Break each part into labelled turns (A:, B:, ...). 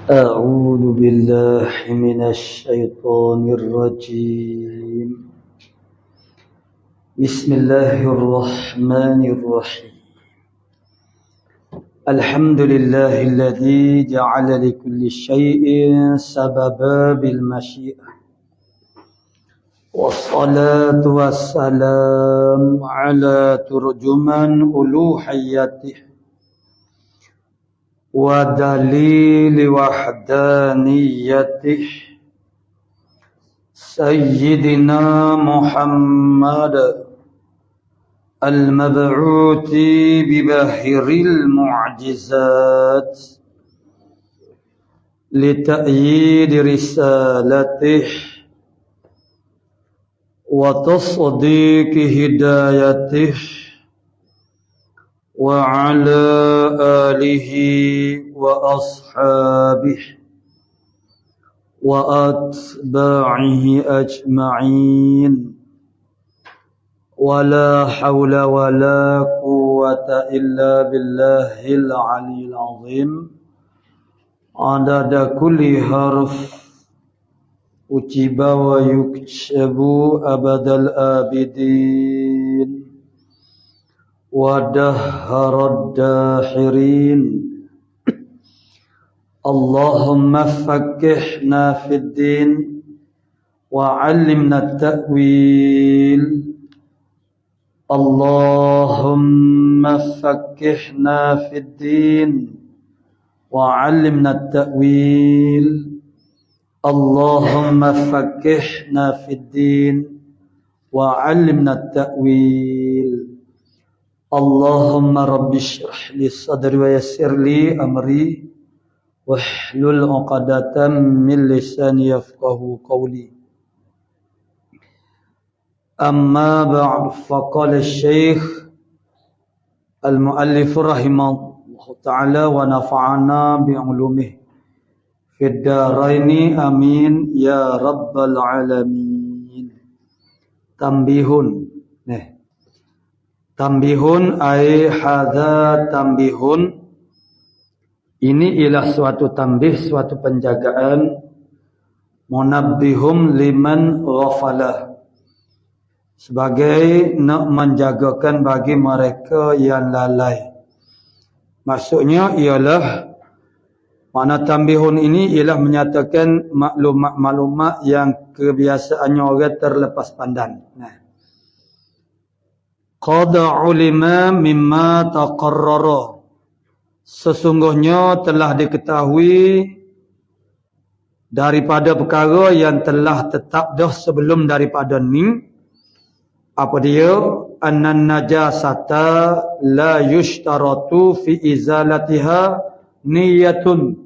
A: أعوذ بالله من الشيطان الرجيم. بسم الله الرحمن الرحيم. الحمد لله الذي جعل لكل شيء سببا بالمشيئة، والصلاة والسلام على ترجمان ألوهيته ودليل وحدانيته سيدنا محمد المبعوث بباهر المعجزات لتأييد رسالته وتصديق هدايته، وعلى آله وأصحابه وأتباعه أجمعين، ولا حول ولا قوة إلا بالله العلي العظيم. عدد كل حرف أجيب ويكشب أبد الآبدين ودهر الداحرين. اللهم فقهنا في الدين وعلمنا التأويل. اللهم فقهنا في الدين وعلمنا التأويل. اللهم فقهنا في الدين وعلمنا التأويل. اللهم رب اشرح لي صدري ويسر لي أمري واحلل عقدة من لساني يفقهوا قولي. أما بعد، فقال الشيخ المؤلف رحمه الله تعالى ونفعنا بعلومه في الدارين آمين يا رب العالمين. Tambihun. Tambihun ay hadza tambihun. Ini ialah suatu tambih, suatu penjagaan. Munabbihum liman ghafala, sebagai nak menjagakan bagi mereka yang lalai. Maksudnya ialah, makna tambihun ini ialah menyatakan maklumat-maklumat yang kebiasaannya orang terlepas pandang. Qad ulima mimma taqarrara, sesungguhnya telah diketahui daripada perkara yang telah tetap dah sebelum daripada ni. Apa dia? Annan najasata la yushtaratu fi izalatiha niyatun,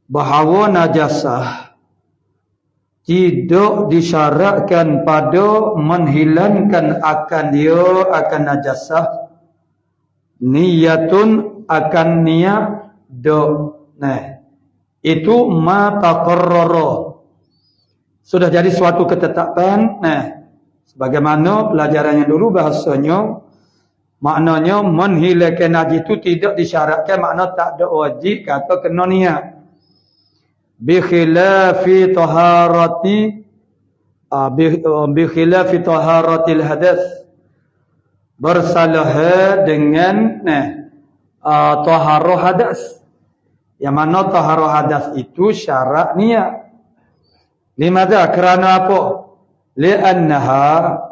A: bahawa najasah tidak disyaratkan pada menghilangkan akan dia, akan najasah, niyatun, akan niat do. Itu ma taqarrara, sudah jadi suatu ketetapan. Sebagaimana pelajaran yang dulu bahasanya, maknanya menghilangkan najis itu tidak disyaratkan, makna tak ada wajib kata kena niat. Bi khilafi taharatil hadas, bersalah dengan taharah hadas, yang mana taharah hadas itu syarat niat. Limadha? Kerana apa? Li'annaha,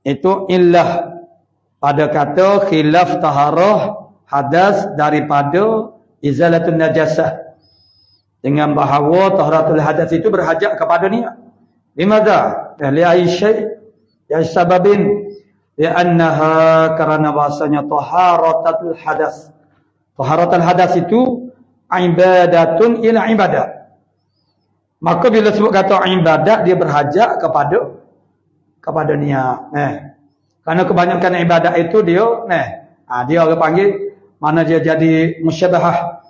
A: itu illah pada kata khilaf taharah hadas daripada izalatun najasah, dengan bahawa taharatul hadas itu berhajat kepada niat. Limadha? Li'ai syai' ya sababin. Li'annaha, kerana bahasanya taharatul hadas, taharatul hadas itu ibadatun ila ibadat. Maka bila sebut kata ibadat, dia berhajat kepada niat. Kerana kebanyakan ibadat itu dia orang panggil, mana dia jadi musyabahah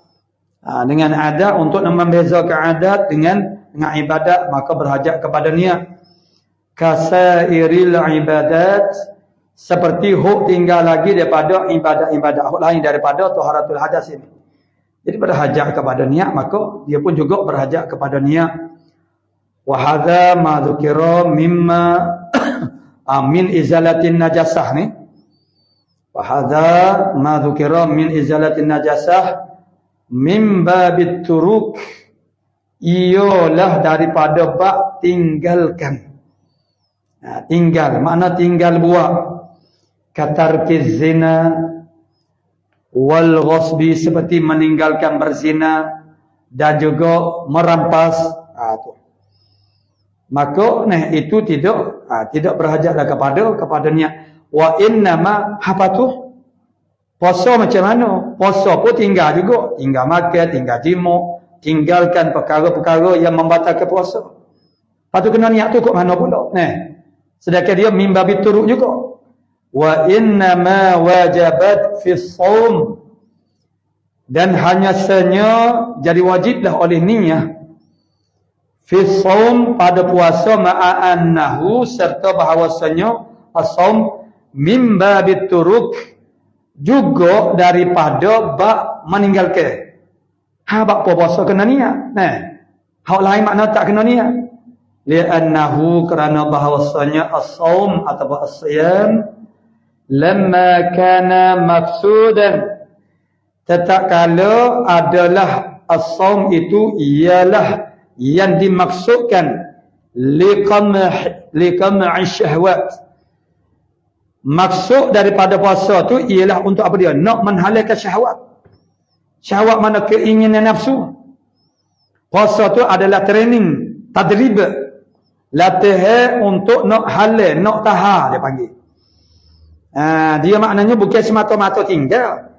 A: dengan adat, untuk membezakan adat dengan ibadat, maka berhajat kepada niat. Kasairil ibadat, seperti huk tinggal lagi daripada ibadat-ibadat huk lain daripada taharatul hadas ini. Jadi berhajat kepada niat, maka dia pun juga berhajat kepada niat. Wa hadza ma dzukira mimma min izalatin najasah ni. Wa hadza ma dzukira min izalatin najasah min babit turuk, ialah daripada bab tinggalkan. Tinggal, makna tinggal buat. Katarkiz zina wal ghasbi, seperti meninggalkan berzina dan juga merampas. Maka itu tidak berhajatlah kepada niat. Wa innama hafatuh, puasa macam mana? Puasa pun tinggal juga, tinggal makan, tinggal jimuk, tinggalkan perkara-perkara yang membatalkan puasa. Patut kena niat tu kat mana pula? Sedangkan dia mimba bituruk juga. Wa innama wajabat fi shaum, dan hanya senya jadi wajiblah oleh niat fi shaum pada puasa, ma'annahu serta bahawasanya as-shaum mimba bituruk, juga daripada bab meninggalkan. Bab puasa kena niat. Hak lain makna tak kena niat. Li'annahu, kerana bahawasanya as-shaum atau as-siyam lamma kana maqsudan, tetap kala adalah as-shaum itu ialah yang dimaksudkan liqam'i syahwat. Maksud daripada puasa tu ialah untuk apa dia? Nak menghalalkan syahwat. Syahwat mana? Keinginan nafsu. Puasa tu adalah training, tadrib, latihan untuk nak halal, nak tahan dia panggil. Dia maknanya bukan semata-mata tinggal.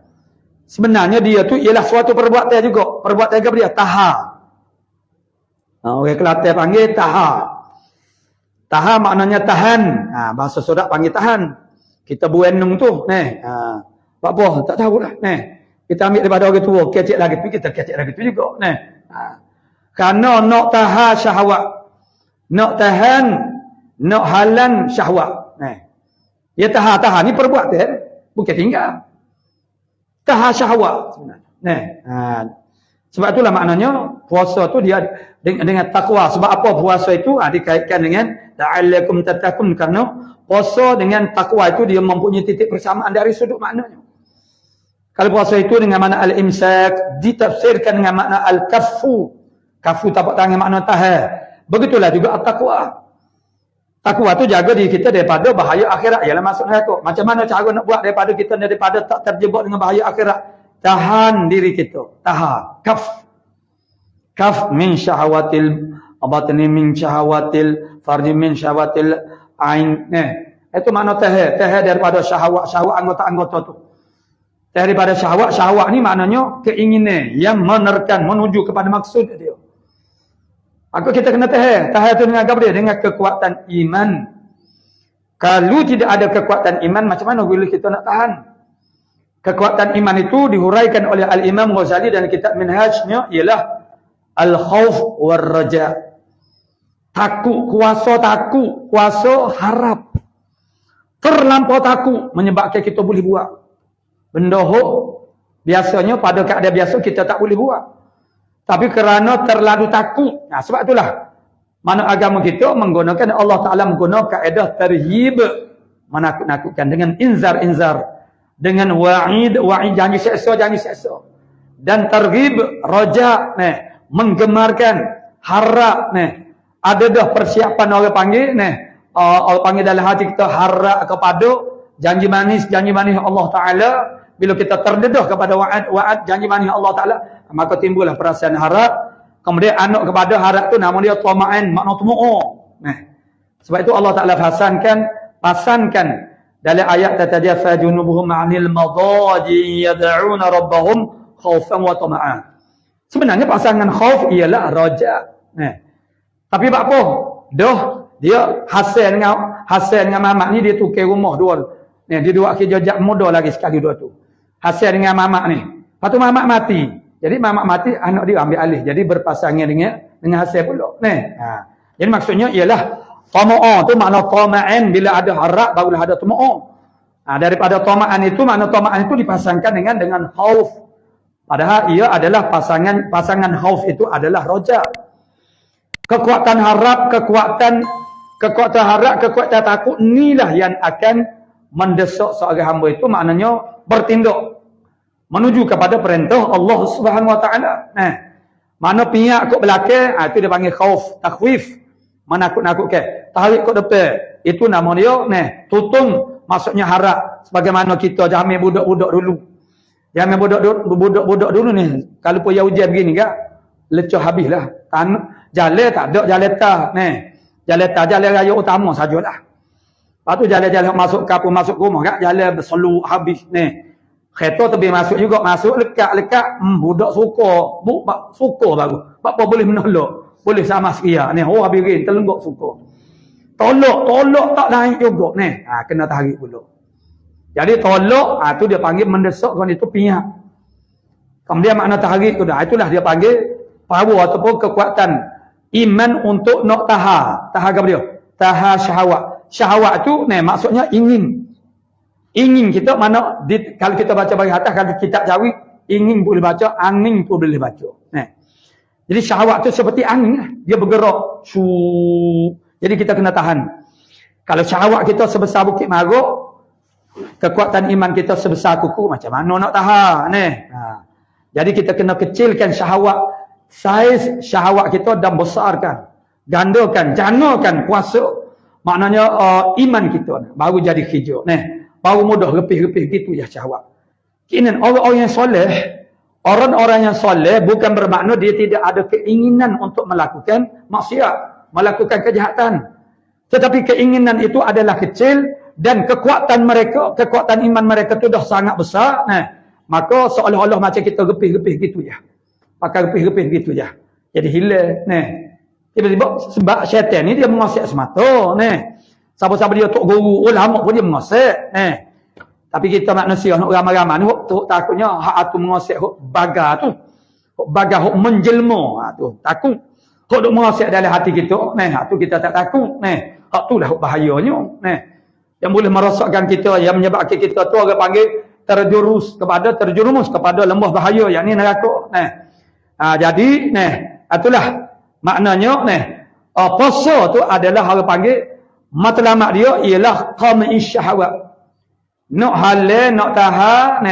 A: Sebenarnya dia tu ialah suatu perbuatan juga. Perbuatan apa dia? Tahan. Orang Kelantan panggil tahan. Tahan maknanya tahan. Bahasa Saudara panggil tahan. Kita buenung tu. Apa? Tak tahulah. Kita ambil daripada orang tua. Kecek lagi tu, kita kecek lagi tu juga. Kerana nak tahan syahwat. Nak tahan, nak halan syahwat. Dia tahan ni perbuatan, bukan tinggal. Tahan syahwat sebenarnya. Sebab itulah maknanya puasa tu dia dengan takwa. Sebab apa puasa itu dikaitkan dengan la'allakum tattaqun, kerana puasa dengan takwa itu dia mempunyai titik persamaan dari sudut maknanya. Kalau puasa itu dengan makna al-imsak, ditafsirkan dengan makna al-kaffu. Kaffu tapak tangan makna tahan. Begitulah juga at-taqwa. Takwa tu jaga diri kita daripada bahaya akhirat, ialah masuk neraka. Macam mana cara nak buat daripada kita daripada tak terjebak dengan bahaya akhirat? Tahan diri kita. Tahan. Kaf min syahawatil batni, min syahawatil farji, min syahawatil ain. Itu makna tahan. Tahan daripada syahwat anggota-anggota tu. Tahan daripada syahwat ni maknanya keinginan yang menerkan menuju kepada maksud dia. Maka kita kena tahan. Tahan itu dengan apa dia? Dengan kekuatan iman. Kalau tidak ada kekuatan iman, macam mana boleh kita nak tahan? Kekuatan iman itu dihuraikan oleh Al-Imam Ghazali dan kitab Minhajnya ialah Al-Khawf war-Raja. Takut, kuasa harap. Terlampau takut menyebabkan kita boleh buat benda biasanya pada keadaan biasa kita tak boleh buat. Tapi kerana terlalu takut. Sebab itulah mana agama kita menggunakan, Allah Ta'ala menggunakan kaedah tarhib, menakut-nakutkan, dengan inzar, dengan wa'id, janji seksa. Dan targhib, raja, menggemarkan, harap. Ada dah persiapan orang panggil, orang panggil dalam hati kita harap kepada janji manis Allah Ta'ala. Bila kita terdedah kepada wa'ad janji manis Allah Ta'ala, maka timbullah perasaan harap. Kemudian anak kepada harap tu nama dia tama'an, makna tumu'u. Sebab itu Allah Ta'ala pasankan dalam ayat tatajafa junubuhum 'anil madaji yad'una rabbahum khaufan wa tama'an. Sebenarnya pasangan khauf ialah raja. Tapi apa? Dia hasil dengan mamak ni, dia tukar rumah dua. Dia dua kerja muda lagi sekali dua tu. Hasil dengan mamak ni. Lepas tu mamak mati. Jadi mamak mati, anak dia ambil alih. Jadi berpasangan dengan hasil pula. Jadi maksudnya ialah tama'a tu makna tama'an, bila ada harap barulah ada tama'a. Daripada tama'an itu, makna tama'an itu dipasangkan dengan khauf. Padahal ia adalah pasangan khauf itu adalah roja. Kekuatan harap, kekuatan harap, kekuatan takut inilah yang akan mendesak seorang hamba itu, maknanya bertindak menuju kepada perintah Allah Subhanahu Wa Taala. Mana pihak kat belakang, itu dia panggil khauf, takhwif, menakut-nakutkan. Tarik kat depan, itu nama dia tutung, maksudnya harap. Sebagaimana kita jamin budak-budak dulu. Jamin budak-budak dulu ni, kalau pun hujan begini kan, lecah habislah. Jalan tak ada, jalan tak. Jalan raya utama sajalah. Lepas tu jalan-jalan masuk kapur, masuk rumah kan, jalan berseluk habis ni. Kereta tebing masuk juga, masuk lekat-lekat, budak suka baru. Apa boleh menolak, boleh sama sekia ni. Oh habis rin, terlenggak suka. Tolak tak naik juga ni. Kena tarik pula. Jadi tolak, tu dia panggil mendesak, kan itu pihak. Kemudian makna tarik tu dah, itulah dia panggil power ataupun kekuatan iman untuk nak tahan apa dia? Tahan syahwat. Syahwat tu maksudnya ingin. Ingin kita mana kalau kita baca bagi atas, kalau kitab Jawi, ingin boleh baca, angin pun boleh baca. Jadi syahwat tu seperti angin, dia bergerak. Jadi kita kena tahan. Kalau syahwat kita sebesar bukit maruk, kekuatan iman kita sebesar kuku, macam mana nak tahan? Jadi kita kena kecilkan syahwat, saiz syahwat kita dan besarkan, gandakan, janakan puasa. Maknanya iman kita baru jadi hijau. Baru mudah repih-repih gitu ya syahwat. Kini orang-orang yang soleh, orang-orang yang soleh bukan bermakna dia tidak ada keinginan untuk melakukan maksiat, melakukan kejahatan. Tetapi keinginan itu adalah kecil dan kekuatan mereka, kekuatan iman mereka itu dah sangat besar. Maka seolah-olah macam kita repih-repih gitu ya. Pakai repih-repih gitu ya. Jadi hilang. Tiba-tiba sebab syaitan ni dia menguasai semata. Siapa-siapa dia tok guru, ulama pun dia menguasai. Tapi kita manusia nak ramai-ramai ni takutnya hak tu menguasai hak bagar tu. Hak bagar hak menjelma tu. Takut. Hak duk menguasai dalam hati kita. Hak tu kita tak takut. Hak tu lah hak bahayanya. Yang boleh merosakkan kita, yang menyebabkan kita tu orang panggil terjerumus kepada lembah bahaya, yang ni neraka. Jadi itulah maknanya puasa tu adalah orang panggil matlamat dia ialah qam'i syahwat. Nak halal, nak tahan,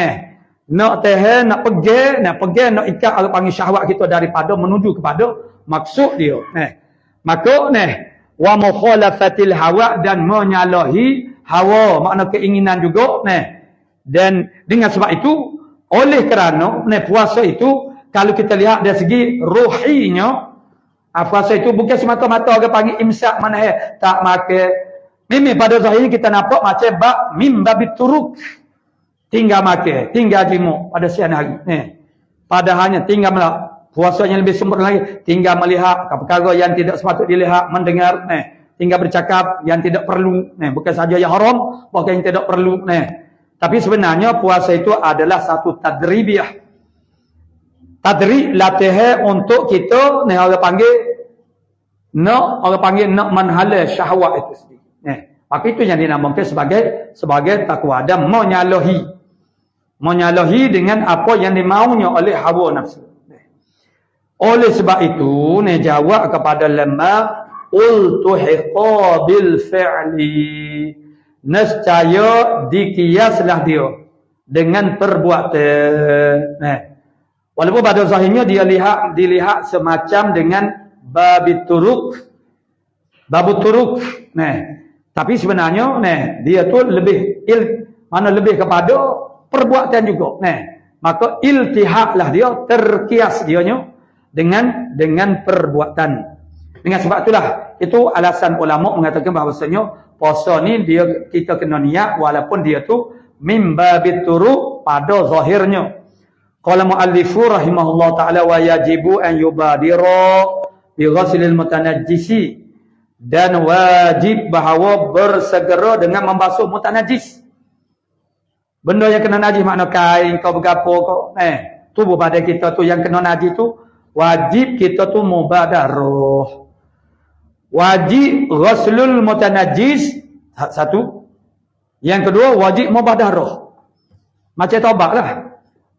A: nak tahan, nak pegang, nak ikat orang panggil syahwat kita daripada menuju kepada maksud dia. Maka wa mukhalafatil hawa, dan menyalahi hawa, makna keinginan juga. Dan dengan sebab itu, oleh kerana puasa itu kalau kita lihat dari segi ruhinya, puasa itu bukan semata-mata orang panggil imsak, mana tak makan. Memang pada zahirnya kita nampak macam mim babit turuk, tinggal makan, tinggal jimuk pada siang hari. Padahalnya tinggal puasanya lebih sempurna lagi, tinggal melihat perkara yang tidak sepatut dilihat, mendengar, tinggal bercakap yang tidak perlu, bukan saja yang haram, bahkan yang tidak perlu. Tapi sebenarnya puasa itu adalah satu tadribiyah. Tadrib, latihan untuk kita orang panggil nak menhala syahwat itu sendiri. Maka itu yang dinamakan sebagai takwa, dan menyalahi dengan apa yang dimaunya oleh hawa nafsu. Oleh sebab itu jawab kepada lemah ultuhiqa bil fi'li, nescaya dikiaslah dia dengan perbuatan. Walaupun pada zahirnya dia dilihat semacam dengan babut turuk. Tapi sebenarnya dia tu lebih kepada perbuatan juga. Maka iltihaqlah dia, terkias dianya dengan perbuatan. Dengan sebab itulah, itu alasan ulama mengatakan bahawasanya puasa ni kita kena niat walaupun dia tu mim babit turuk pada zahirnya. Qala muallifu rahimahullah ta'ala wa yajibu an yubadira bi ghaslil mutanajjisi, dan wajib bahawa bersegera dengan membasuh mutanajis. Benda yang kena najis, makna kain kau bergapo kau, tubuh badan kita tu yang kena najis tu, wajib kita tu mubadarah. Wajib ghaslul mutanajjis, satu. Yang kedua wajib mubadarah. Macam taubat lah.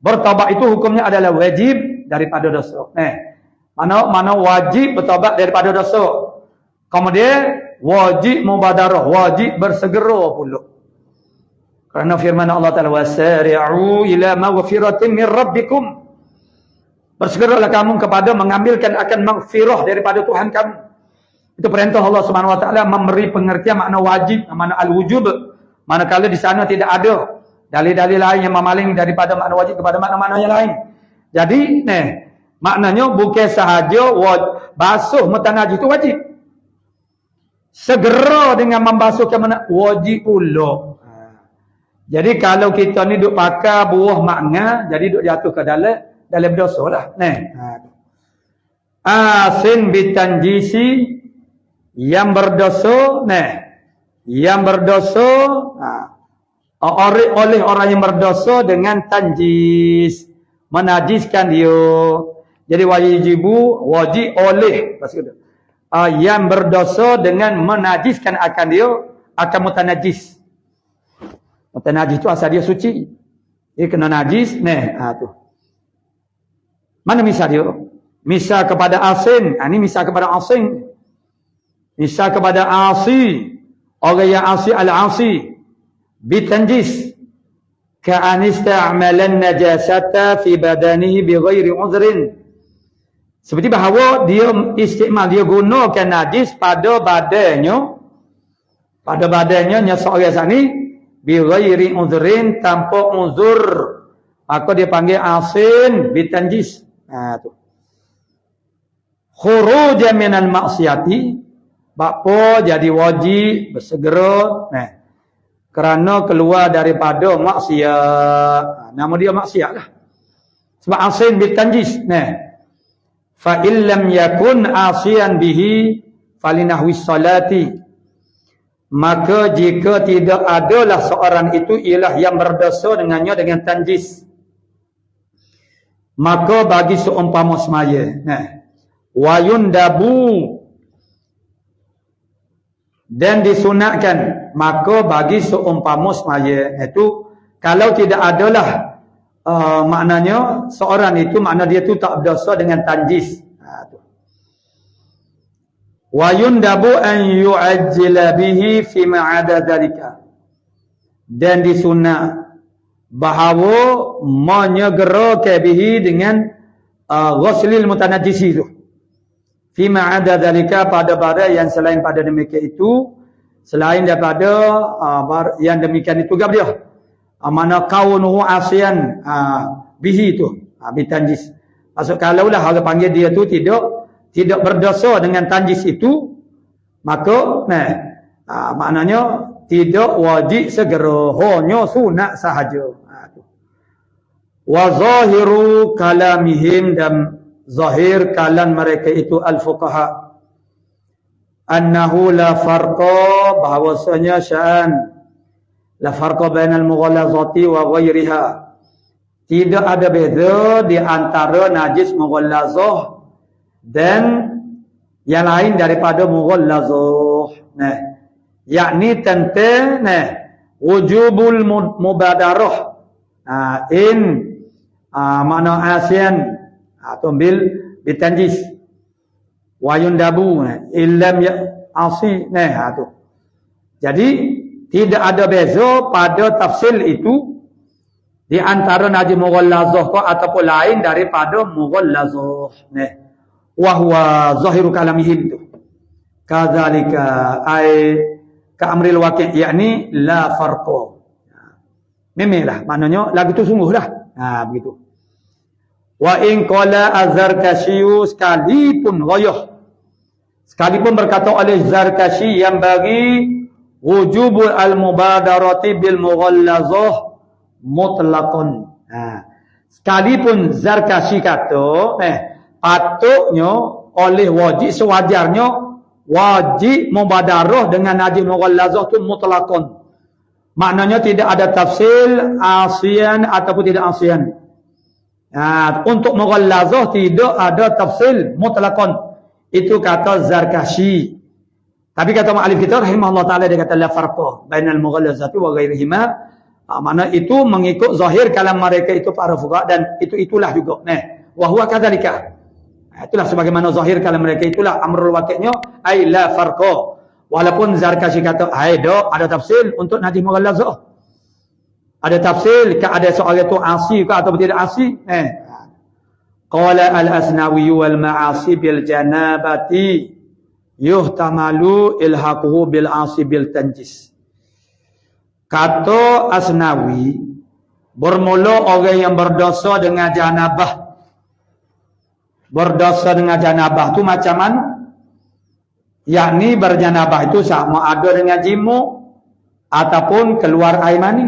A: Bertaubat itu hukumnya adalah wajib daripada dosa. Mana wajib bertaubat daripada dosa. Kemudian wajib mubadarah, wajib bersegera pula. Kerana firman Allah Ta'ala, wasari'u ila maghfiratin min rabbikum. Bersegeralah kamu kepada mengambilkan akan maghfirah daripada Tuhan kamu. Itu perintah Allah Subhanahu Wa Ta'ala memberi pengertian makna wajib, makna al-wujub. Manakala di sana tidak ada dalil-dalil lain yang memaling daripada makna wajib kepada makna-makna yang lain. Jadi, maknanya bukan sahaja basuh mutanajis itu wajib. Segera dengan membasuh ke mana wajib pula. Jadi kalau kita ni duk pakai buah makna, jadi duk jatuh ke dalam dosa lah. Asin bitanjisi, yang berdosa, yang berdosa oleh orang yang berdosa dengan tanjis, menajiskan dia. Jadi wajib oleh yang berdosa dengan menajiskan akan dia, akan mutanajis. Mutanajis itu asal dia suci. Dia kena najis, tu. Mana misal dia? Misal kepada asin, ini misal kepada asin. Misal kepada asi, orang yang asi al-asi bitanjis ka'an ista'malan najasata fi badanihi bighairi udhrin. Seperti bahawa dia istimal, dia gunakan najis pada badannya seorang sani bighairi udhrin, tanpa uzur, maka dia panggil asin bitanjis. Tu khurujan minal maksiyati, bapa jadi wajib bersegera kerana keluar daripada maksiat. Nama dia maksiat lah. Sebab asin bitanjis. Fa illam yakun asiyan bihi falinahwi salati. Maka jika tidak adalah seorang itu ialah yang berdosa dengannya dengan tanjis, maka bagi seumpama semaya. Wa yundabu, dan disunatkan, maka bagi seumpama semaya. Itu kalau tidak adalah maknanya seorang itu, makna dia tu tak berdosa dengan tanjis. Wa yundabu an yu'ajjila bihi fi ma 'ada dzalika, dan disunat bahawa menyegerakan bihi dengan ghuslil mutanajjisi itu, fi ma 'ada dzalika, pada barang yang selain pada demikian itu, selain daripada yang demikian itu gap dia. Mana kaunuhu asian bihi itu bitanjis. Maksud kalaulah orang panggil dia tu tidak berdosa dengan tanjis itu, maka maknanya tidak wajib segera, hanya sunat sahaja. Wa zahiru kalamihim, dan zahir kalam mereka itu al-fuqaha, annahu la farqa, bahawasanya sya'an la farqa bainal mughallazati wa ghairiha, tidak ada beza di antara najis mughallazah dan yang lain daripada mughallazah. Yakni tentang wujubul mubadarah makna asian atau bitanjis wa yundabu illam asi. Tu jadi tidak ada beza pada tafsil itu di antara najis mughallazah ataupun lain daripada mughallazah. Wa huwa zahiru kalamihim tu kadzalika ai ka amril waqi', yakni la farqa. Memanglah maknanya lagu tu sungguhlah. Begitu. Wa in qala az-Zarkashi, sekalipun berkata oleh Zarkashi yang bagi wujubul al-mubadarati bil mughallazah mutlaqun. Sekalipun Zarkashi kata patutnya oleh wajib, sewajarnya wajib mubadarah dengan najis mughallazah tu mutlaqun. Maknanya tidak ada tafsil asian ataupun tidak asian. Untuk mughallazah tidak ada tafsil mutlaqun. Itu kata Zarkashi. Tapi kata mu'allif kita rahimahullah ta'ala, dia kata la farqa bainal mughallazati wa ghairihima, Mana itu mengikut zahir kalam mereka itu para fuqaha dan itulah juga. Wa huwa kadzalika. Itulah sebagaimana zahir kalam mereka itulah amrul waqi'nya ai la farqa. Walaupun Zarkashi kata ada tafsir untuk najis mughallazah. Ada tafsir ada seorang itu asi ke atau tidak asi. Qala al-Asnawi wal ma'asi bil janabati yuhtamalu ilhaquhu bil asi bil tanjis. Kata Asnawi, bermula orang yang berdosa dengan janabah. Berdosa dengan janabah tu macam mana? Yakni berjanabah itu sama ada dengan jimuk ataupun keluar air mani.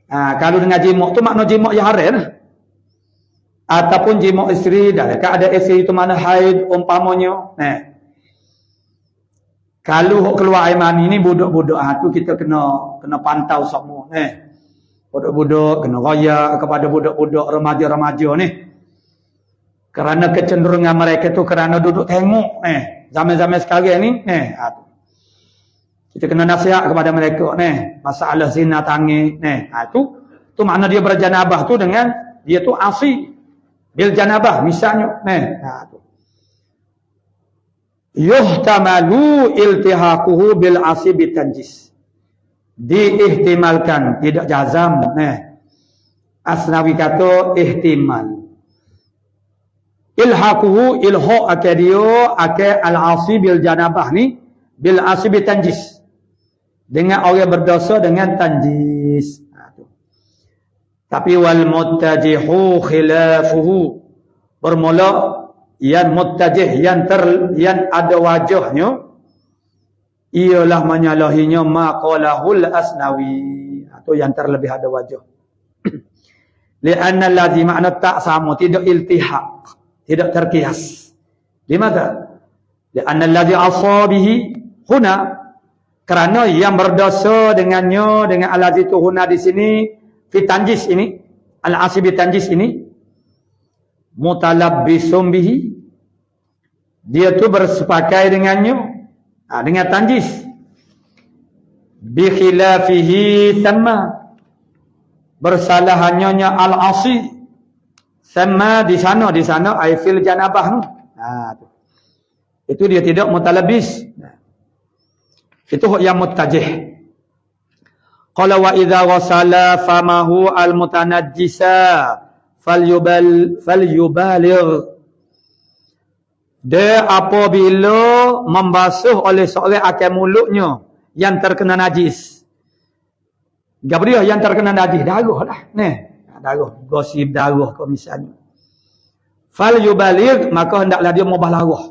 A: Kalau dengan jimuk tu makna jimuk yang haram. Ataupun jimuk isteri, dah ada isteri itu mana haid umpamanya. Kalau keluar air mani ni budak-budak tu kita kena pantau semua. Budak-budak kena raya kepada budak-budak remaja-remaja ni. Kerana kecenderungan mereka tu kerana duduk tengok zaman-zaman sekarang ni kita kena nasihat kepada mereka masalah zina tangi tu makna dia berjanabah tu dengan dia tu asi bil janabah misalnya yuhtamalu iltihaquhu bil asi bitanjis, diihtimalkan tidak jazam. Asnawi kata ihtimal ilhaquhu ilhaq akadio al-asi bil janabah ni bil asi bitanjis, dengan orang berdosa dengan tanjis. Tapi wal muttajihu khilafuhu, bermula yang muttajih yang ada wajahnya ialah menyalahinya maqalahul Asnawi, atau yang terlebih ada wajah. Li'anna allazi makna tak sama, tidak iltihaq, tidak terkias. Limadha? Li'anna allazi asabihi huna, kerana yang berdosa dengannya dengan allazi tu huna di sini fi tanjis ini, al-asibi tanjis ini mutalabbisum bihi, dia tu bersepakai dengannya dengan tanjis. Bi khilafihi thamma, bersalahannya al-asi sama di sana ai fil janabah tu. Itu dia tidak mutalabbis. Itu yang muttajih. Qala wa idza wasala famahu al-mutanajjisa falyubaligh. Dia apabila membasuh oleh seorang akan mulutnya yang terkena najis. Gabriel yang terkena najis darah lah. Darah, gosip darah kau misalnya. Falyubaligh, maka hendaklah dia mubalarah.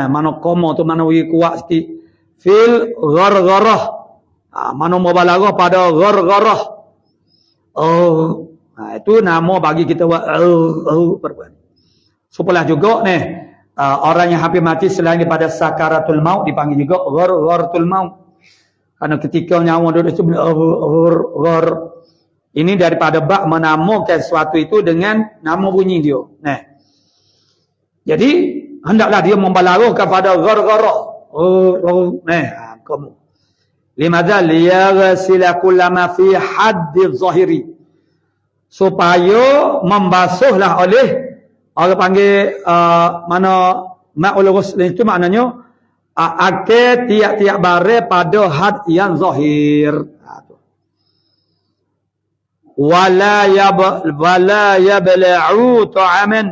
A: Mana koma tu mana kuat sikit. Fil ghargharah. Mana mubalarah pada ghargharah. Itu nama bagi kita buat perbuatan. Supalah juga orang yang hampir mati selain daripada sakaratul maut dipanggil juga gharghartul maut. Karena ketika nyawa duduk itu ini daripada bak menamakan sesuatu itu dengan nama bunyi dia. Jadi hendaklah dia membalarah kepada ghargharah. Kamu. Limadha liyaghsila kullama fi haddi zahiri, supaya membasuhlah oleh orang panggil mana ma'ul ghusl itu maknanya akal tiap-tiap bare pada had yang zahir. Wala yabla'u ta'aman,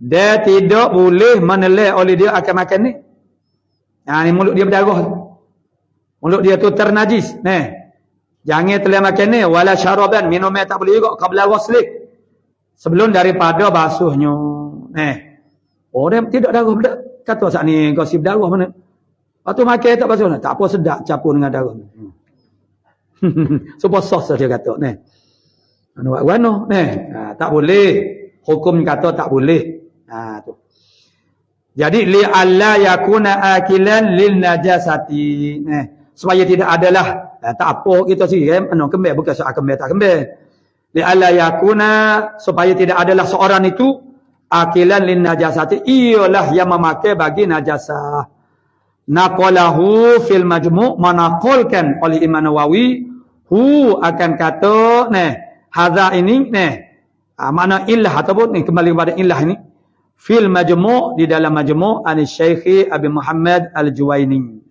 A: dia tidak boleh meneleh oleh dia akan makan ni. Ni mulut dia berdarah, mulut dia tu ternajis. Jangan telah makan ni. Wala syaraban, minum tak boleh juga qabla ghuslik, sebelum daripada basuhnya. Dia tidak darah bedak. Kata saat ni gosip darah mana? Lepas tu makan tak basuh. Tak apa, sedap campur dengan darah. Supaya sos dia kata. Warna. Tak boleh. Hukum kata tak boleh. Tu. Jadi li'alla yakuna akilan lil najasati. Supaya tidak adalah tak apa kita sih kembali bukan soal kembali tak kembali. Li'alla yakuna, supaya tidak adalah seorang itu akilan lin najasati, ialah yang memakai bagi najasah. naqalahu fil majmu' manaqalkan oleh Imam Nawawi akan kata hadza ini makna illah ataupun kembali kepada illah ini fil majmu' di dalam majmu' an Syekh Abi Muhammad Al-Juwaini.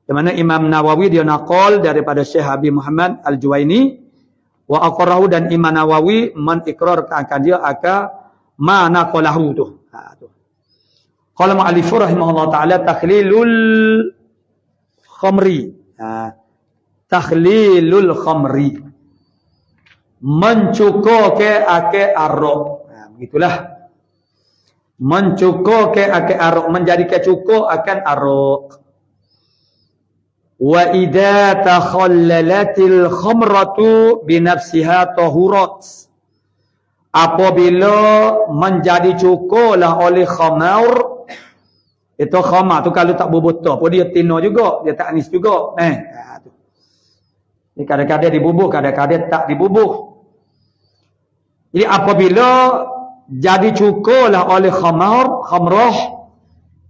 A: Di mana Imam Nawawi dia naqal daripada Syekh Abi Muhammad Al-Juwaini wa aqrahu, dan Imam Nawawi mengikrarkan dia ma naqalahu tu. Qala mu'allif rahimahullah taala takhlilul khamri. Takhlilul khamri. Mencukur ke ake arak. Begitulah. Mencukur ke ake arak, menjadikan cukur akan arak. Wa idza takhallalatil khamratu binafsiha tahurat. Apabila menjadi cukurlah oleh khamar, itu khamar tu kalau tak berbuta pun dia tino juga, dia tak anis juga. Ni kadang-kadang dibubuh, kadang-kadang tak dibubuh. Jadi apabila jadi cukurlah oleh khamrah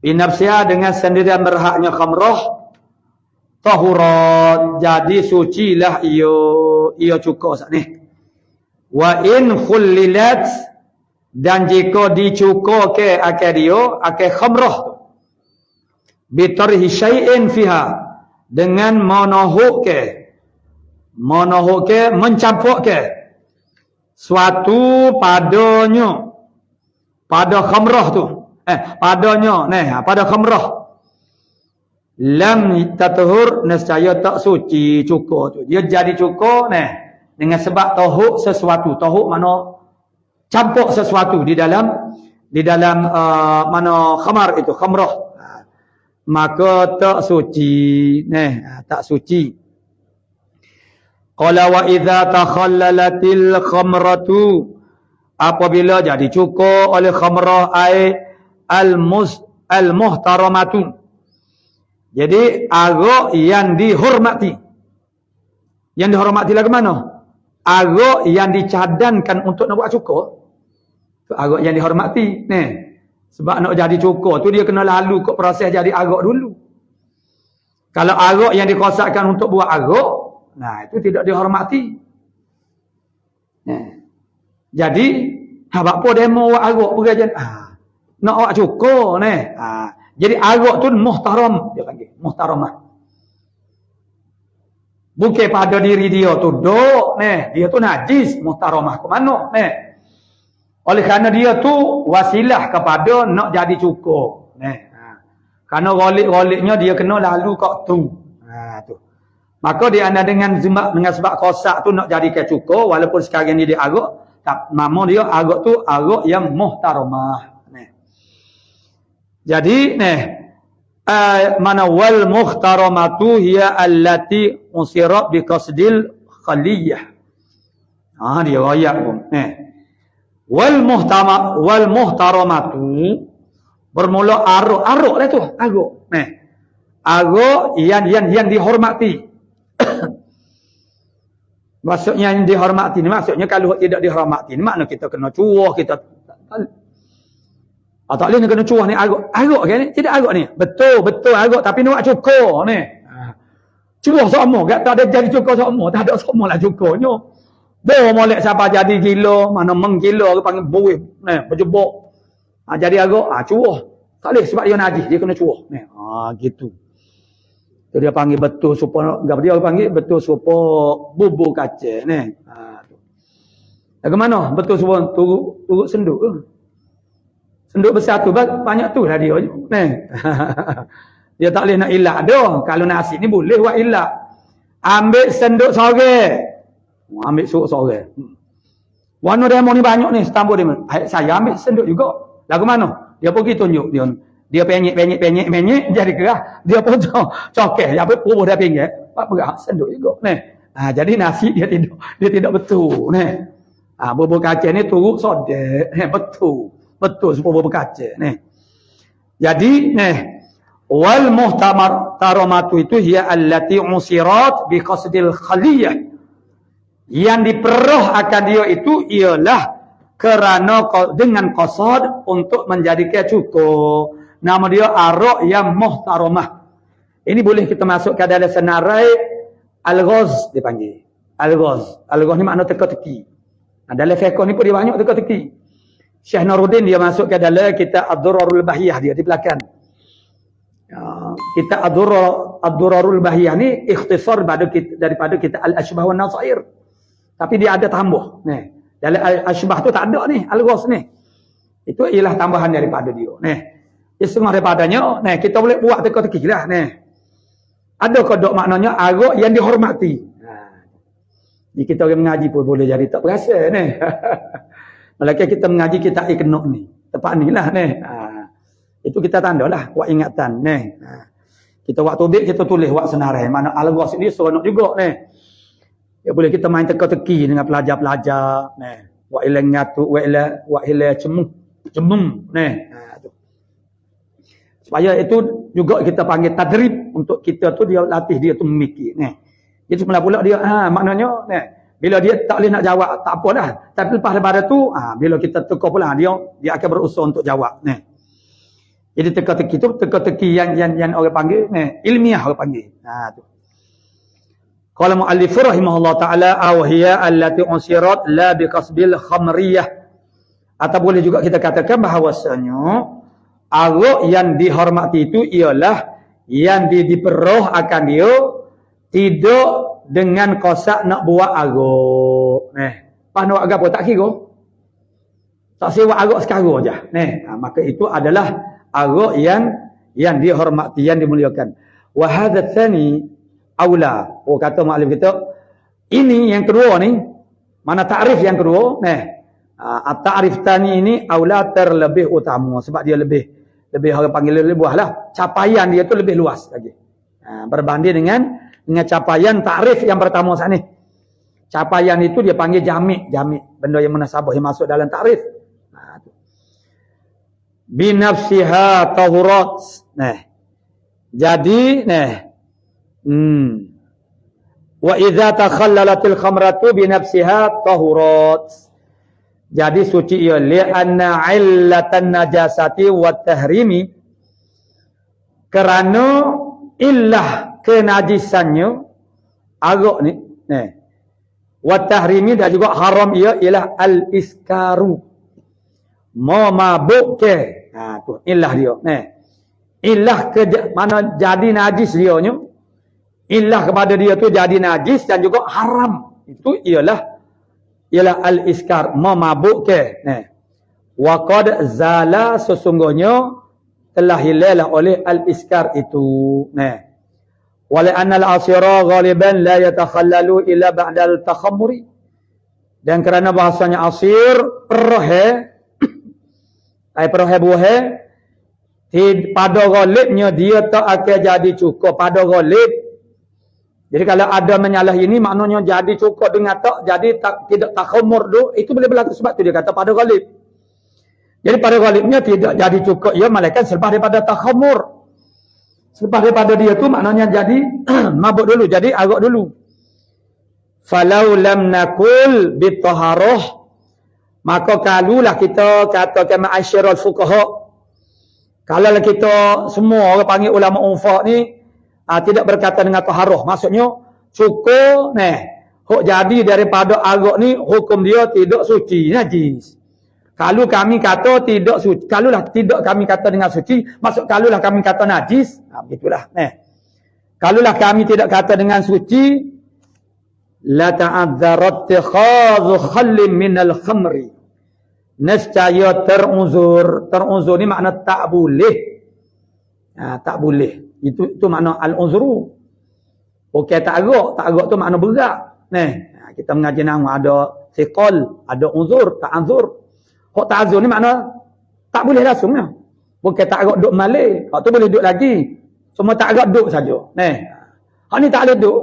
A: binafsiha, dengan sendirian berhaknya khamrah, tahurat, jadi sucilah ia cukur saat ni. Wa in khullilat, dan jika dicukur ke akan dia akan khamrah bitarhi syai'in fiha, dengan monohuk ke mencampur ke suatu padanya pada khamrah tu padanya pada khamrah, lam tatahur, nescaya tak suci cukur tu. Dia jadi cukur dengan sebab tahuk sesuatu. Tahuk mana campur sesuatu di dalam mana khamar itu, khamrah. Maka tak suci. Tak suci. Qala wa idza takhallalatil khamratu, apabila jadi cukur oleh khamrah al-muhtaramatu. Jadi arak yang dihormati. Yang dihormati lagu mana? Arak yang dicadangkan untuk nak buat cukur. Arak yang dihormati. Sebab nak jadi cukur tu dia kena lalu ke proses jadi arak dulu. Kalau arak yang dikosakkan untuk buat arak, itu tidak dihormati. Jadi, apa demo buat arak pengajian? Nak buat cukur jadi arak tu muhtaram, dia panggil muhtaramah. Bukan pada diri dia tu dok, dia tu najis, muhtaramah ke mana? Oleh kerana dia tu wasilah kepada nak jadi cukur. Kerana golik-goliknya dia kena lalu kat tu. Tu. Maka dia ada dengan sebab kosak tu nak jadikan cukur, walaupun sekarang ni dia arak, nama dia arak tu arak yang muhtaramah. Jadi mana wal muhtaramatu hiya allati usirat bi qasdil khaliyah. Dia ayat pun. Wal muhtaramatu bermula arak lah tu, arak. Arak yang dihormati. Maksudnya yang dihormati ni, maksudnya kalau tidak dihormati ni makna kita kena cuah, kita tak boleh ni kena cuah ni arak kan ni? Tidak arak ni. Betul arak tapi ni buat cukur ni. Cuah semua, tak ada jadi cukur semua, tak ada semua lah cukurnya. Molek siapa jadi gila, mana menggila ke panggil buih, berjebok. Jadi arak, cuah. Tak boleh sebab dia najis, dia kena cuah. Gitu. Tu dia panggil betul supaya dia panggil betul supaya bubur kacang ni. Lagu mana? Betul supaya turut senduk ke? Senduk besar tu banyak tu lah dia. Dia tak boleh nak ilak dah. Kalau nasi ni boleh buat ilak. Ambil senduk sore. Ambil suruk sore. Warna demo ni banyak ni, setambur dia. Saya ambil senduk juga. Lagu mana? Dia pergi tunjuk dia. Dia penyek jadi kerah. Dia pun cokeh. Dia pun dah penyek. Pak perah senduk juga. Jadi nasi dia tidak betul. Bubur kacang ni turut sodek. Betul supaya berkaca ni. Jadi wal muhtaramatu itu hiya allati usirat bi qasdil khaliyah. Yang diperah akan dia itu ialah kerana dengan qasad untuk menjadikan cukur. Nama dia arak yang muhtaramah. Ini boleh kita masukkan dalam senarai al-ghaz dipanggil. Al-ghaz. Al-ghaz ni makna teka-teki. Dalam fiqh ni pun dia banyak teka-teki. Syekh Nuruddin dia masukkan dalam kitab Ad-Durarul Bahiyah dia di belakang. Kitab Ad-Durarul Bahiyah ni ikhtisar daripada kitab Al-Ashbah wan Nasair. Tapi dia ada tambah. Ni. Dalam Al-Ashbah tu tak ada ni, Al-Ghaz ni. Itu ialah tambahan daripada dia. Ni. Dia setengah daripadanya, ni kita boleh buat teka-teki lah ni. Ada kodok maknanya arak yang dihormati. Jadi kita orang mengaji pun boleh jadi tak berasa ni. Malaikat kita mengaji kita ikenuk ni. Tepat ni lah ni. Itu kita tandalah buat ingatan ni. Kita buat tubik kita tulis buat senarai. Mana al-ghaz ni seronok juga ni. Ya boleh kita main teka-teki dengan pelajar-pelajar ni. Wa ila ngatu wa ila cemung ni. Supaya itu juga kita panggil tadrib untuk kita tu dia latih dia tu memikir ni. Jadi semula pula dia maknanya ni bila dia tak boleh nak jawab tak apalah. Tapi lepas daripada tu bila kita teka pula dia akan berusaha untuk jawab ni. Jadi teka-teki tu teka-teki yang orang panggil ni ilmiah orang panggil. Tu. Qala muallif rahimahullah taala aw hiya allati unsirat la biqasbil khamriyah. Atau boleh juga kita katakan bahawasanya arak yang dihormati itu ialah yang diperoh akan dia tidak dengan kosak nak buat arak. Pas nak buat apa tak kira. Tak sewa arak sekarang aja. Maka itu adalah arak yang dihormati, yang dimuliakan. Wa hadza tsani aula. Kata muallif kita, ini yang kedua ni, mana takrif yang kedua, at-ta'rif tani ini aula terlebih utama sebab dia lebih orang panggil lebih luas lah. Capaian dia tu lebih luas lagi. Berbanding dengan capaian takrif yang pertama saat ni. Capaian itu dia panggil jami'. Benda yang munasabah yang masuk dalam takrif. Binafsiha tahurat. Jadi, wa idza takhallalatil khamratu binafsiha tahurat. Jadi suci ia li'anna illatan najasati wa tahrimi, kerana illah kenajisannya arak ni wa tahrimi dan juga haram ia ialah al-iskaru memabuk ke. Tu illah dia illah mana jadi najis dia nya, illah kepada dia tu jadi najis dan juga haram. Itu ialah al-iskar memabuk ke. Wa qad zala sesungguhnya telah hilang oleh al-iskar itu. Wala anna al-asira ghaliban la yatakhallalu illa ba'da al-takhammuri. Dan kerana bahasanya asir perhe buah pada ghalibnya dia tak akan jadi cukup pada ghalib. Jadi kalau ada menyalah ini maknanya jadi cukup dengan tak jadi tidak takhammur tu, itu boleh berlaku sebab tu dia kata pada ghalib. Jadi pada ghalibnya tidak jadi cukup ia malaikat selepas daripada takhammur. Selepas daripada dia tu maknanya jadi mabuk dulu, jadi arak dulu. Falau lam nakul bitaharah, maka kalulah kita katakan ma'asyiral fuqaha, kalau kita semua orang panggil ulama unfa ni tidak berkata dengan taharah, maksudnya cukup hok jadi daripada arak ni hukum dia tidak suci, najis. Kalau kami kata tidak suci, kalulah tidak kami kata dengan suci, maksud kalulah kami kata najis, begitulah. Kalulah kami tidak kata dengan suci, la ta'adzarat tikhadhu khallim minal khamri. Nescaya teruzur ni makna tak boleh. Tak boleh. Itu makna al-uzru. Okey tak agak tu makna berat. Kita mengaji nama ada thiqal, ada uzur, ta'azur. Hak ta'azur ni makna tak boleh langsung lah. Bukan tak agak duduk malih. Hak tu boleh duduk lagi. Semua tak agak duduk saja. Hak ni tak boleh duduk.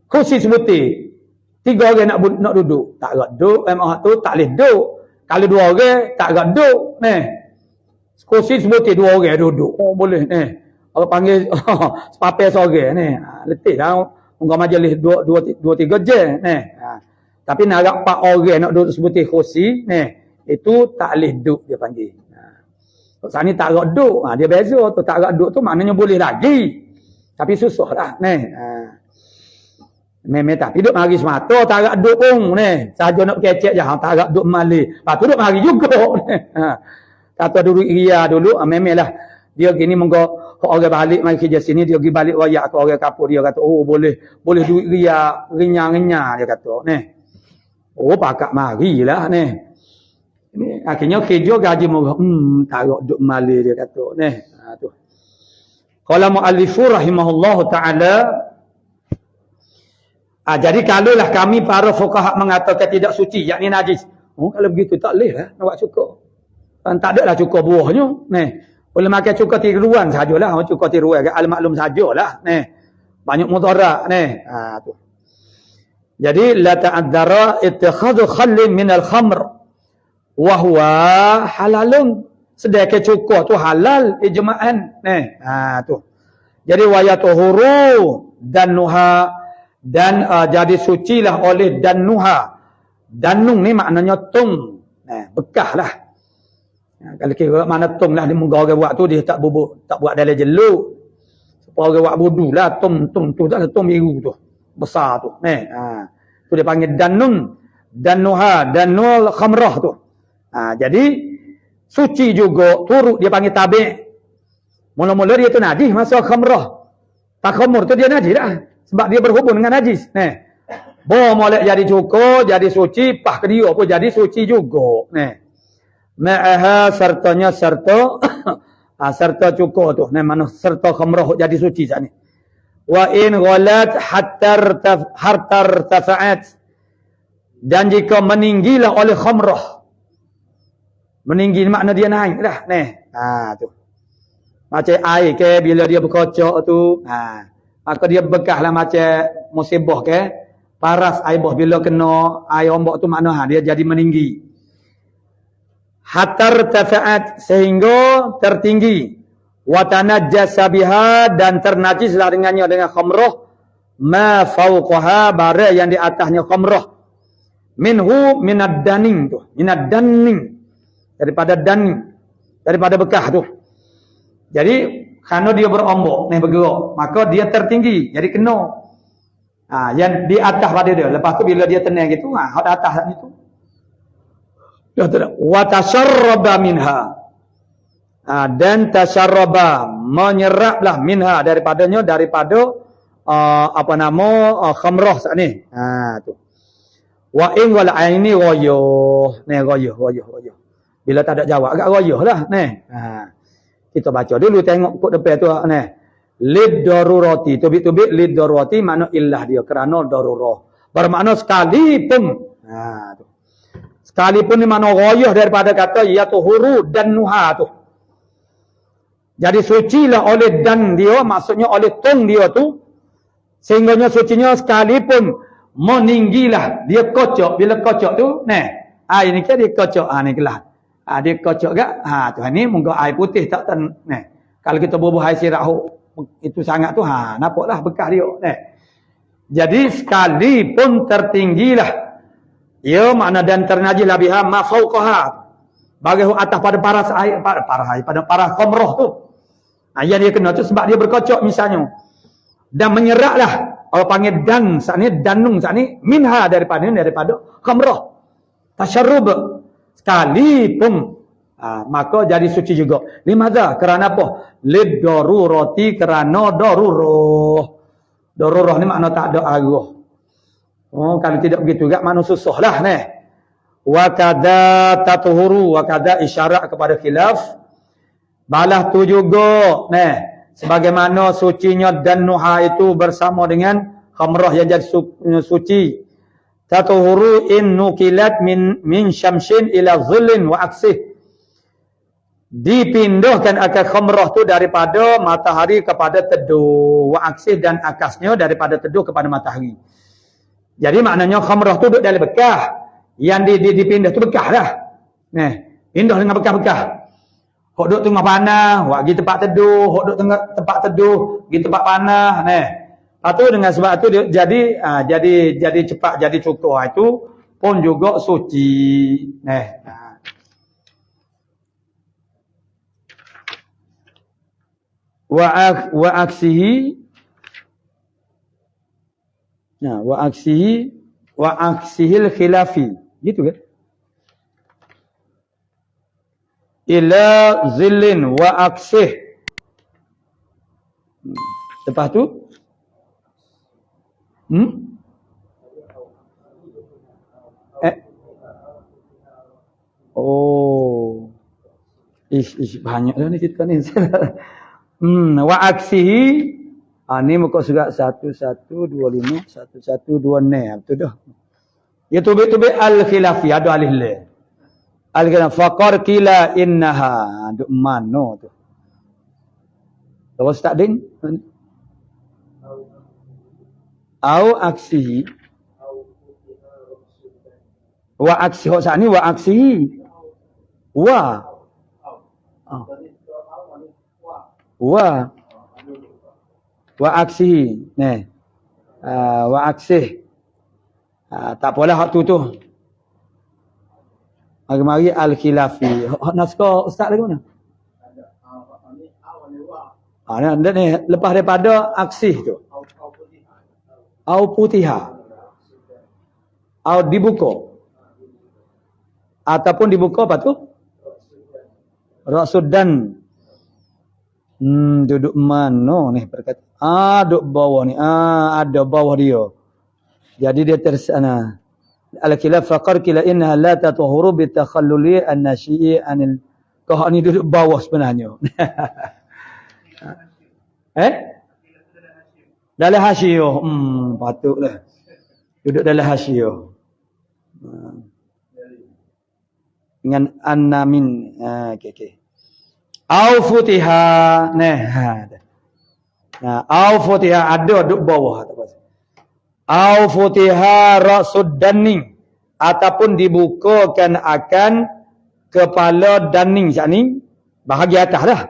A: Kursi sebutir. 3 orang nak duduk. Tak agak duduk. Hak tu tak boleh duduk. Kalau 2 orang tak agak duduk. Kursi sebutir 2 orang duduk. Oh boleh. Orang panggil sepapel seorang. Letih dah. Orang majlis 2-3 je. Tapi nak agak 4 orang nak duduk sebutir kursi. Itu tak boleh duduk dia panggil. Saat ni tak rak duk. Dia beza tu. Tak rak duk tu maknanya boleh lagi. Tapi susah lah. Memang tak duduk mari semata. Tak rak duk pun. Saja nak kecek je. Tak rak duk mali. Lepas tu duk mari juga. Tak tahu duduk ria dulu. Memang lah. Dia gini mengko orang balik mari kerja sini. Dia pergi balik royak ke orang kapur. Dia kata, oh boleh duduk ria. Rinya-rinya dia kata. Oh pakak marilah. Akhirnya kerja gaji murah. Tak rak duk mali dia kata. Tu. Qala mu'allifu rahimahullah ta'ala. Jadi kalaulah kami para fuqaha mengatakan tidak suci, yakni najis. Kalau begitu tak boleh lah nak buat cukur. Tak ada lah cukur buahnya. Boleh makan cukur tiruan sajalah. Cukur tiruan al-maklum sajalah. Banyak mudarat. Tu. Jadi la ta'adzara ittikhadhu khallin min al-khamr wa huwa halalun. Sedangkan cukur tu halal ijma'an. Tu. Jadi wayatuhuru danuha dan jadi sucilah oleh danuha. Danung ni maknanya tung. Bekah lah. Kalau kira mana tung lah, dia muka orang buat tu dia tak buat dalam jeluk. Supaya orang buat bodoh lah. Tung tu tak ada tung biru tu. Besar tu. Tu dia panggil danun. Danuha. Danul khamrah tu. Jadi suci juga turut dia panggil tabi'. Mula-mula dia tu najis masa khamrah. Tak khamur tu dia najis dah. Sebab dia berhubung dengan najis. Molek jadi cukur, jadi suci, pah ke dia pun jadi suci juga. Ma'aha sertanya serta serta cukur tu. Mana serta khamrah jadi suci saat ni. Wa in ghalat hatta tafa'at. Dan jika meninggilah oleh khamrah. Meninggi makna dia naik dah. Tu. Macam air ke bila dia berkocok tu. Maka dia bekahlah macam musibah ke. Paras air bah bila kena air ombak tu makna dia jadi meninggi. Hatta tafa'at sehingga tertinggi. Wa tanajjasa biha dan ternajislah dengannya dengan khamrah. Ma fawqaha barang yang di atasnya khamrah. Minhu minad daning tu. Minad daning. Daripada daning. Daripada bekah tu. Jadi kerana dia berombak bergerak, maka dia tertinggi, jadi kena. Yang di atas pada dia. Lepas tu bila dia tenang gitu, hak atas itu. Wa tasharraba minha. Dan tasharraba menyeraplah minha daripada khamrah saat ni. Tu. Wa in wal aini ghayuh. Ghayuh. Bila tak ada jawab agak ghayuh lah. Kita baca dulu tengok kod depan tu lid darurati. Tubik-tubik lid darurati makna illah dia kerana darurah. Bermakna sekalipun. Tu. Sekalipun ni makna ghayah daripada kata yatuhuru dan nuha tu. Jadi sucilah oleh dan dia, maksudnya oleh tung dia tu. Sehingganya sucinya sekalipun meninggilah. Dia kocok. Bila kocok tu, air ni kan dia kocok. Ni kelah. Dia kocok gak. Tuhan ni muka air putih tak kalau kita bubuh air sirap itu sangat tu nampaklah bekas dia. Jadi sekalipun tertinggilah ya makna dan ternajislah biha ma fawqaha bagi atas pada paras air pada paras khamrah tu. Yang dia kena tu sebab dia berkocok misalnya. Dan menyeraplah orang panggil dan saat ni danung saat ni minha daripada khamrah. Tasyarrub sekalipun maka jadi suci juga. Limadha? Kerana apa? Lid darurati kerana darurah. Darurah ni makna tak ada arah. Kalau tidak begitu juga makna susah lah. Wa kadha tatuhuru. Wa kadha isyarat kepada khilaf. Balah tu juga. Sebagaimana sucinya dan nuha itu bersama dengan khamrah yang jadi suci. Tatuhuru in nukilat min syamsin ila dhillin wa aksih. Dipindahkan akal khamrah tu daripada matahari kepada teduh. Wa aksih dan akasnya daripada teduh kepada matahari. Jadi maknanya khamrah tu duduk dalam bekah. Yang dipindah tu bekah dah. Pindah dengan bekah-bekah. Hok duduk tengah panah, hok pergi tempat teduh. Hok duduk tengah tempat teduh, pergi tempat panah. Itu dengan sebab itu jadi cepat jadi cukur itu pun juga suci. wa aksihi. Nah, wa aksihil khilafi. Gitu kan? Ila zillin wa aksih. Lepas tu oh. Banyak dah ni cerita ni. Wa aksihi. Ni muka surat 1125 1126. Betul dah. Ya tubik-tubik al-khilafi ada alih la. Al-khilafi faqar qila innaha. Duk mano tu. Terus tak ding. Au aksihi. Wa aksihi. Saat ni wa aksihi. Wa. Wa aksihi. Wa aksih. Tak apalah hak tu. Mari-mari al-khilafi. Naskah ustaz lagi mana? Ni lepas daripada aksih tu. Au putiha. Au dibuka. Ataupun dibuka apa tu? Raksudan. Duduk mana ni perkataan? Duduk bawah ni. Ada bawah dia. Jadi dia tersana. Al-khilaf faqar kila innaha la tatuhuru bitakhalluli an-nasyi'i anil. Kau ni duduk bawah sebenarnya. Dalam hasyiah. Patutlah. Duduk dalam hasyiah. Dengan annamin. Okey. Au futiha. Au futiha ada duduk bawah. Au futiha ra'sud daning. Ataupun dibukakan akan kepala daning. Ni bahagian atas dah.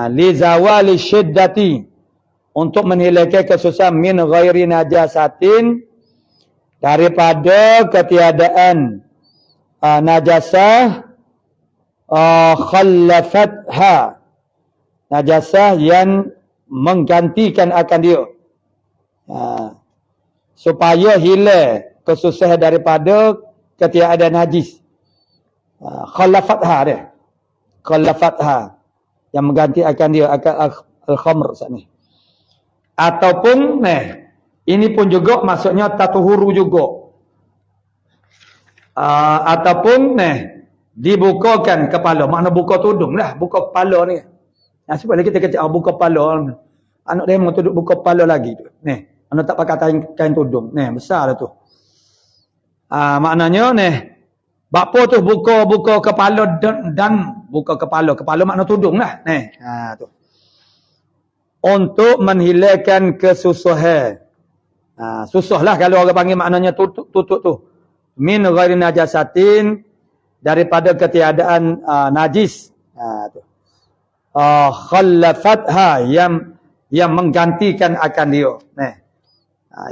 A: Li zawali syiddati. Untuk menghilangkan kesusahan min ghairi najasatin. Daripada ketiadaan najasah. Khallafatha. Najasah yang menggantikan akan dia. Supaya hilang kesusahan daripada ketiadaan najis. Khallafatha dia. Khallafatha. Yang mengganti akan dia akan al-khamr saat ni. Ataupun ini pun juga maksudnya tatuhuru juga. Ataupun dibukakan kepala. Makna buka tudung lah. Buka kepala ni. Sebab lagi kita kata buka kepala. Anak dia tu buka kepala lagi tu. Anak tak pakai kain tudung. Besar lah tu. Maknanya bakpo tu buka kepala dan buka kepala. Kepala makna tudung lah. Tu. Untuk menghilangkan kesusahan. Susah lah kalau orang panggil maknanya tutup tu. Min ghairi najasatin. Daripada ketiadaan najis. Khallafatha yang menggantikan akan dia.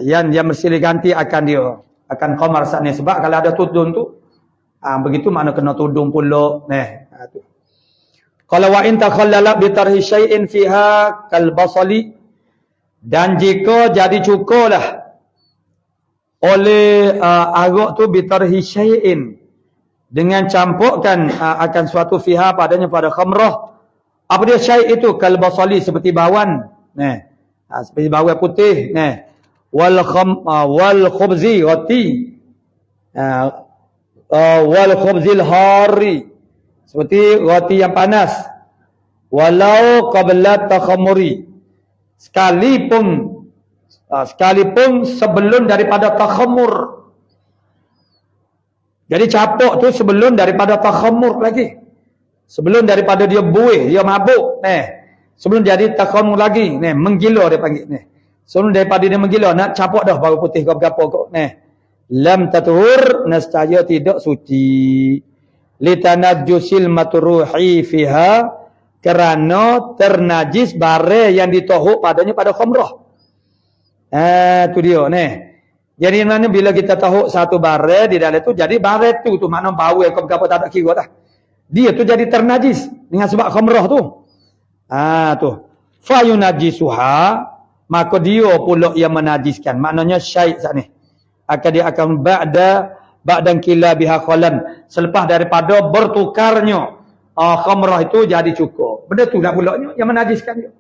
A: Yang bersilih ganti akan dia. Akan khamar saat ni. Sebab kalau ada tudung tu. Begitu makna kena tudung pula. Tu. Kalau wa in takhallala bi tarhi syai'in fiha kal basali, dan jika jadi cukurlah oleh arak tu bi tarhi syai'in, dengan campurkan akan suatu fiha padanya pada khamrah. Apa dia syai' itu? Kal basali, seperti bawang. Seperti bawang putih. Wal khubzi roti. Wal khubzil hari, seperti roti yang panas. Walau qabla takhamuri, sekalipun sebelum daripada takhamur. Jadi capuk tu sebelum daripada takhamur lagi. Sebelum daripada dia buih, dia mabuk. Sebelum jadi takhamur lagi. Menggila dia panggil. Sebelum daripada dia menggila, nak capuk dah baru putih ke apa kok. Lam tatuhur, nescaya tidak suci. Litanajjusil matruhi fiha, kerana ternajis bare yang ditohuk padanya pada khamrah. Tu dia. Jadi mana bila kita tahu satu bare di dalam tu, jadi bare tu makna bau ke apa tak ada kira dah. Dia tu jadi ternajis dengan sebab khamrah tu. Tu. Fa yunajjisuha, maka dia pula yang menajiskan. Maknanya syait saat ni. Dia akan ba'dan kila biha khalan. Selepas daripada bertukarnya khamrah itu jadi cukur. Benda tu lah pula yang menajiskan dia.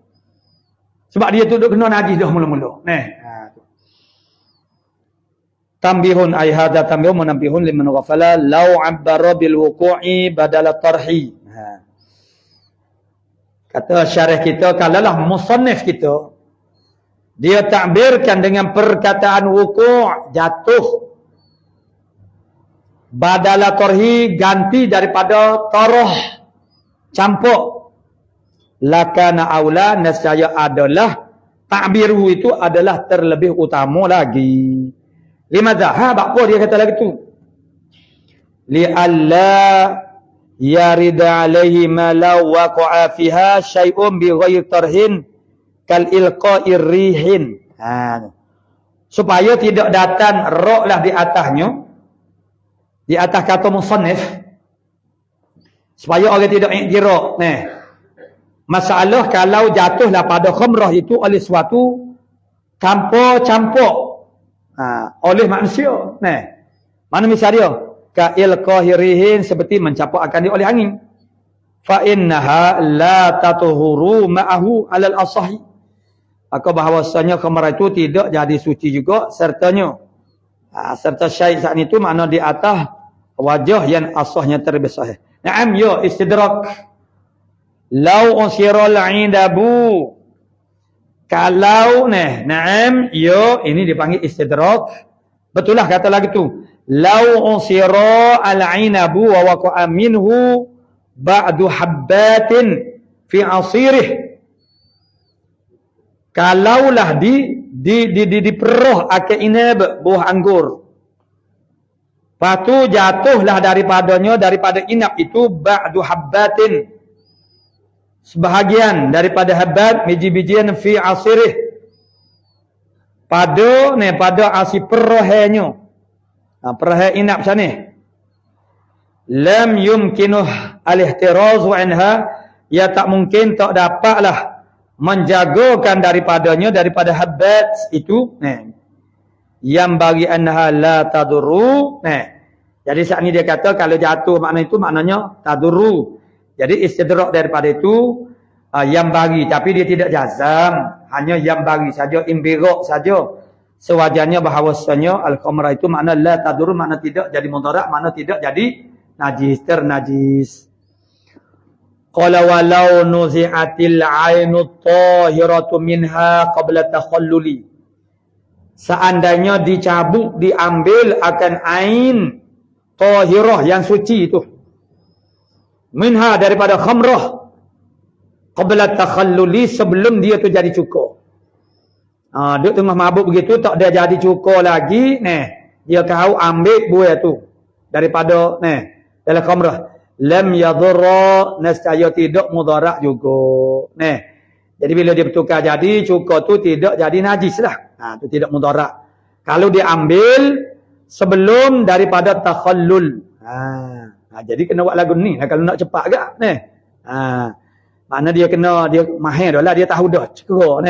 A: Sebab dia tu duk kena najis dah mula-mula. Tambihun ay hadza tambihun munabbihun liman ghafala law 'abbara bil wuqu'i badala tarhi. Kata syarah kita, kalaulah musannif kita dia takbirkan dengan perkataan wuqu' jatuh, badala tarhi ganti daripada tarah campur, lakana aula, nescaya adalah takbiru itu adalah terlebih utama lagi. Limadha? Apa dia kata lagi tu? Li'alla yarida alaihi ma law waqa'a fiha syai'un bi ghairi tarhin kal ilqa'ir rihin. Supaya tidak datang ra' di atasnya, di atas kata musannif, supaya orang tidak iktiraf. Masalah kalau jatuhlah pada khamrah itu oleh suatu campur oleh manusia. Mana misal dia? Ka ilqahirihin, seperti mencampur akan dia oleh angin. Fa innaha la tatuhuru ma'ahu alal asahi. Maka bahawasanya khamrah itu tidak jadi suci juga sertanya. Serta syait saat itu makna di atas wajah yang asahnya terbesar. Naam, ya istidrak. Lau usiral indabu, kalau naam, ya ini dipanggil istidrak. Betul lah kata lagi tu. Lau usira al-inabu wa waqa'a minhu ba'du habbatin fi asirih. Kalaulah diperoh akan inab, buah anggur. Lepas tu jatuhlah daripada inab itu ba'du habbatin, sebahagian daripada habbat, biji-bijian fi asirih, pada asi perahnya. Perah inab sana. Lam yumkinuh al-ihtirazu anha, ya tak mungkin, tak dapatlah menjagakan daripada habbat itu. Yang bagi anha la tadurru. Jadi saat ini dia kata kalau jatuh makna itu maknanya tadurru. Jadi istidrak daripada itu yang bagi, tapi dia tidak jazam, hanya yang bagi saja, imbirak saja. Sewajarnya bahawasanya al-khamrah itu makna la tadur, makna tidak jadi mudarat, makna tidak jadi najis, ternajis. Qala walau nuzi'atil 'ainu tahiratu minha qabla takhalluli. Seandainya dicabut, diambil akan ain tahirah yang suci itu, minha daripada khamrah, qabla takhalluli, sebelum dia tu jadi cukur. Dia tengah mabuk begitu, tak dia jadi cukur lagi, dia kau ambil buah tu daripada dalam khamrah, lam yadurra, nescaya tidak mudarat juga. Jadi bila dia bertukar jadi cukur tu tidak jadi najis lah. Tu tidak mudarat. Kalau dia ambil sebelum daripada takhallul. Jadi kena buat lagu ni kalau nak cepat agak mana dia kena, dia mahir dah lah, dia tahu dah cukur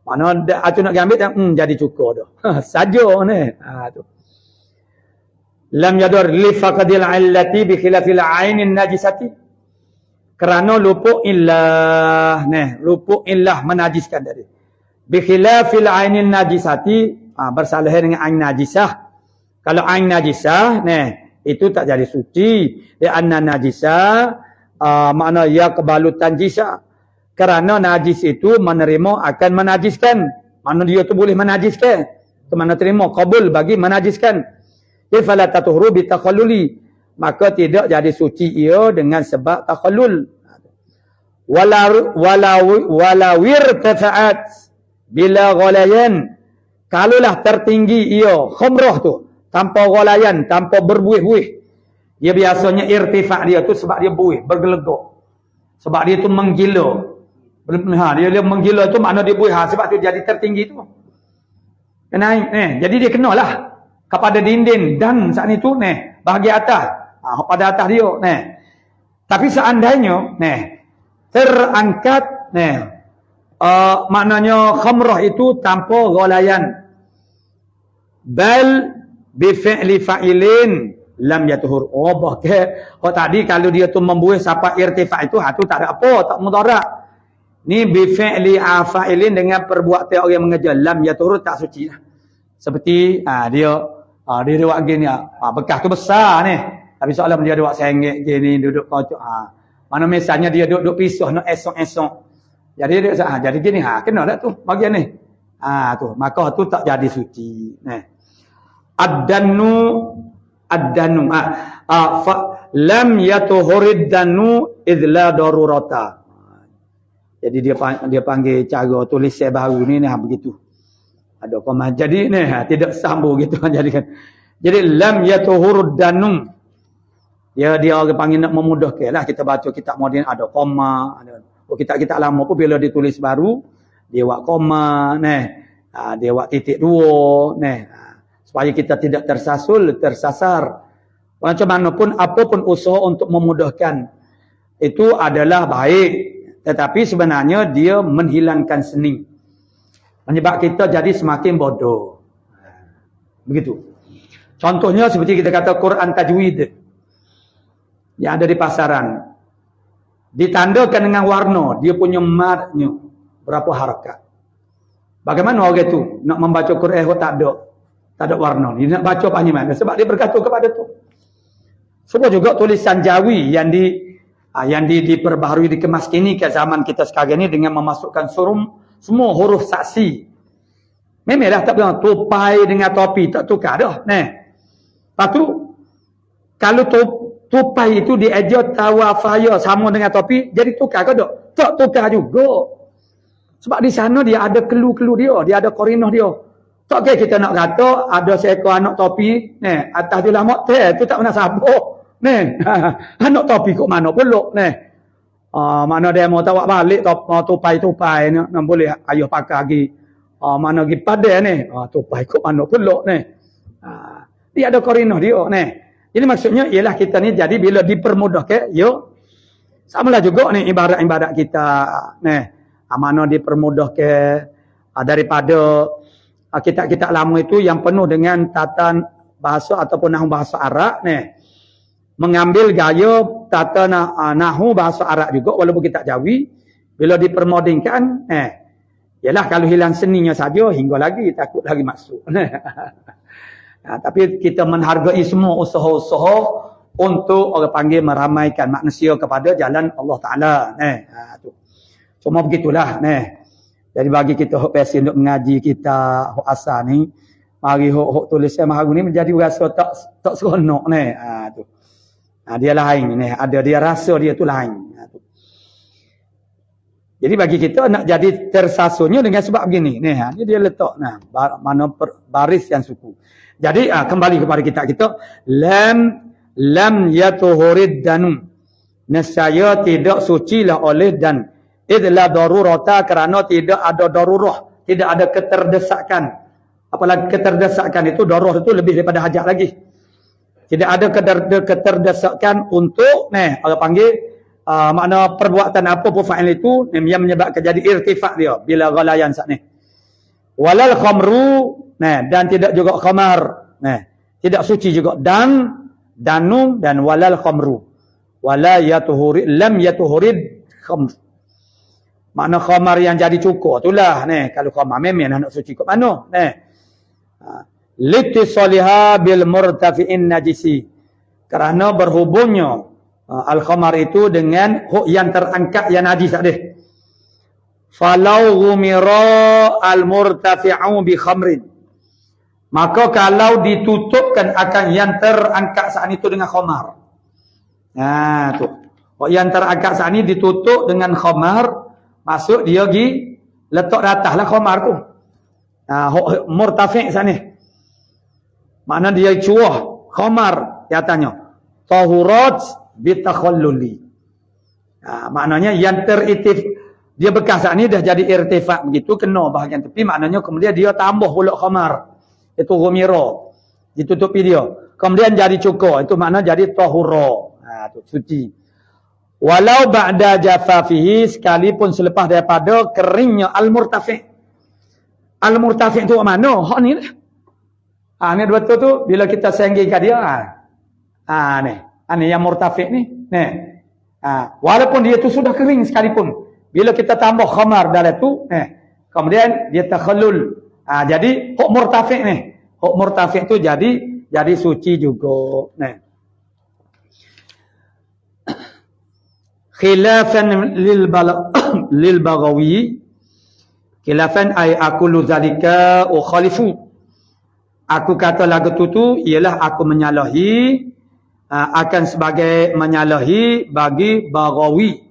A: mana aku nak ambil jadi cukur dah saja tu. Lam yadur li faqadil allati bi khilafil ainin najisati, kerana lupuk illah lupuk illah menajiskan tadi. Bi khilafil ainin najisati, bersalah dengan ain najisah. Kalau ain najisah itu tak jadi suci. Dia anna najisah makna yaqbalu tanjisa, kerana najis itu menerima akan menajiskan. Mana dia tu boleh menajiskan, tu mana terima qabul bagi menajiskan. Fala tatuhru bi takhalluli, maka tidak jadi suci ia dengan sebab takhallul. Wala wirtafa'at bila ghalayan, kalaulah tertinggi ia khamrah tu tanpa ghalayan, tanpa berbuih-buih. Dia biasanya irtifak dia tu sebab dia buih, bergelegak. Sebab dia tu menggila. Dia menggila tu makna dia buih, sebab tu jadi tertinggi tu. Naik jadi dia kenalah kepada dinding dan saat itu bahagian atas. Pada atas dia Tapi seandainya terangkat Maknanya khamrah itu tanpa ghalayan. Bal bi fi'li fa'ilin lam yatuhur. Oh bahkan tadi kalau dia tu membuih siapa irtifa itu tu tak ada apa, tak mudarat. Ni bi fi'li fa'ilin dengan perbuatan orang yang mengejar lam yatuhur tak suci lah. Seperti dia buat gini bekas tu besar ni. Tapi soalan dia buat sengit gini duduk kocok. Mana misalnya dia duduk pisah nak esok-esok. Jadi dia jadi gini kena tak tu bagian ni. Tu maka tu tak jadi suci. Ad-dannu lam yatuhurid dannu idla darurata. Jadi dia panggil cara tulis baru ni begitu. Ada koma jadi ni tidak sambung gitu jadi kan. Jadi lam yatuhurud dannu. Dia orang panggil nak memudahkan lah kita baca kitab moden ada koma, ada kitab-kitab lama pun bila ditulis baru dia buat koma dia buat titik dua supaya kita tidak tersasar. Macam mana pun apapun usaha untuk memudahkan itu adalah baik, tetapi sebenarnya dia menghilangkan seni. Menyebab kita jadi semakin bodoh. Begitu. Contohnya seperti kita kata Quran tajwid yang ada di pasaran. Ditandakan dengan warna, dia punya matnya berapa harakat. Bagaimana orang itu nak membaca Quran tak ada warna. Dia nak baca apa mana? Sebab dia berkata kepada tu. Semua juga tulisan Jawi yang diperbaharui dikemas kini ke zaman kita sekarang ini dengan memasukkan semua huruf saksi. Memanglah tak bilang tupai dengan topi tak tukar dah. Lepas tu kalau tupai itu dieja tawafaya sama dengan topi jadi tukar ke tak? Tak tukar juga. Sebab di sana dia ada kelu-kelu dia ada korinah dia. Tak kira kita nak kata ada seekor anak topi atas tu lama tu tak pernah sabuk. Anak topi kok mana pulak mana dia mau tawak balik tupai nak boleh ayah pakai lagi. Mana pergi padan tupai kok mana pulak dia ada korinah dia Jadi maksudnya ialah kita ni jadi bila dipermudahkan samalah juga ni ibarat-ibarat kita mana dipermudahkan daripada kitab-kitab lama itu yang penuh dengan tatan bahasa ataupun nahwu bahasa Arab mengambil gaya tata nahwu bahasa Arab juga walaupun kitab Jawi bila dipermodernkan ialah kalau hilang seninya saja hingga lagi takut lagi masuk. Tapi kita menghargai semua usaha-usaha untuk orang panggil meramaikan manusia kepada jalan Allah Ta'ala. Cuma begitulah. Jadi bagi kita hok pesi untuk mengaji kita hok asal ni, mari hok tulisan maharu ni menjadi rasa tak seronok tu. Dia lain ada dia rasa dia tu lain. Jadi bagi kita nak jadi tersasurnya dengan sebab begini. Dia letak mana baris yang suku. Jadi kembali kepada kita lam yatuhurid danu. Nescaya tidak sucilah oleh dan idla darurata kerana tidak ada darurah, tidak ada keterdesakan. Apalagi keterdesakan itu darurah itu lebih daripada hajat lagi. Tidak ada keterdesakan untuk orang panggil makna perbuatan apa pun fa'il itu yang menyebabkan jadi irtifak dia bila ghalayan sat ni. Walal khamru dan tidak juga khamar. Tidak suci juga danum dan walal khamru. Wala yatuhurid lam yatuhurid khamr. Makna khamar yang jadi cukur itulah kalau khamar memang nak suci kat mana litisaliha bil murtafi'in najisi kerana berhubungnya al-khamar itu dengan yang terangkat yang najis tadi. Falau ghumira al-murtafi'u bi khamrin. Maka kalau ditutupkan akan yang terangkat saat itu dengan khamar. Tu. Yang terangkat saat ini ditutup dengan khamar, masuk dia pergi letak di ataslah khamar tu. Murtafi' saat ni. Makna dia cuah khamar di atasnya. Tahurat bitakhalluli. Maknanya yang dia bekas saat ni dah jadi irtifak begitu kena bahagian tepi, maknanya kemudian dia tambah pula khamar. Itu ghumira. Ditutupi dia. Kemudian jadi cukur, itu makna jadi tahura. Tu suci. Walau ba'da jafafihi, sekalipun selepas daripada keringnya al-murtafi'. Al-murtafi' tu mana? Hak ni lah. Ni betul tu bila kita senggihkan dia. Ni. Ni yang murtafi' ni. Ni. Walaupun dia tu sudah kering sekalipun. Bila kita tambah khamar dalam tu, kemudian dia takhallul. Jadi hak murtafi' ni. Hak murtafi' tu jadi suci juga. Ni. Khilafan lil Baghawi. Khilafan ay aqulu zalika wa khalifu. Aku kata lagu tu ialah aku menyalahi, akan sebagai menyalahi bagi Baghawi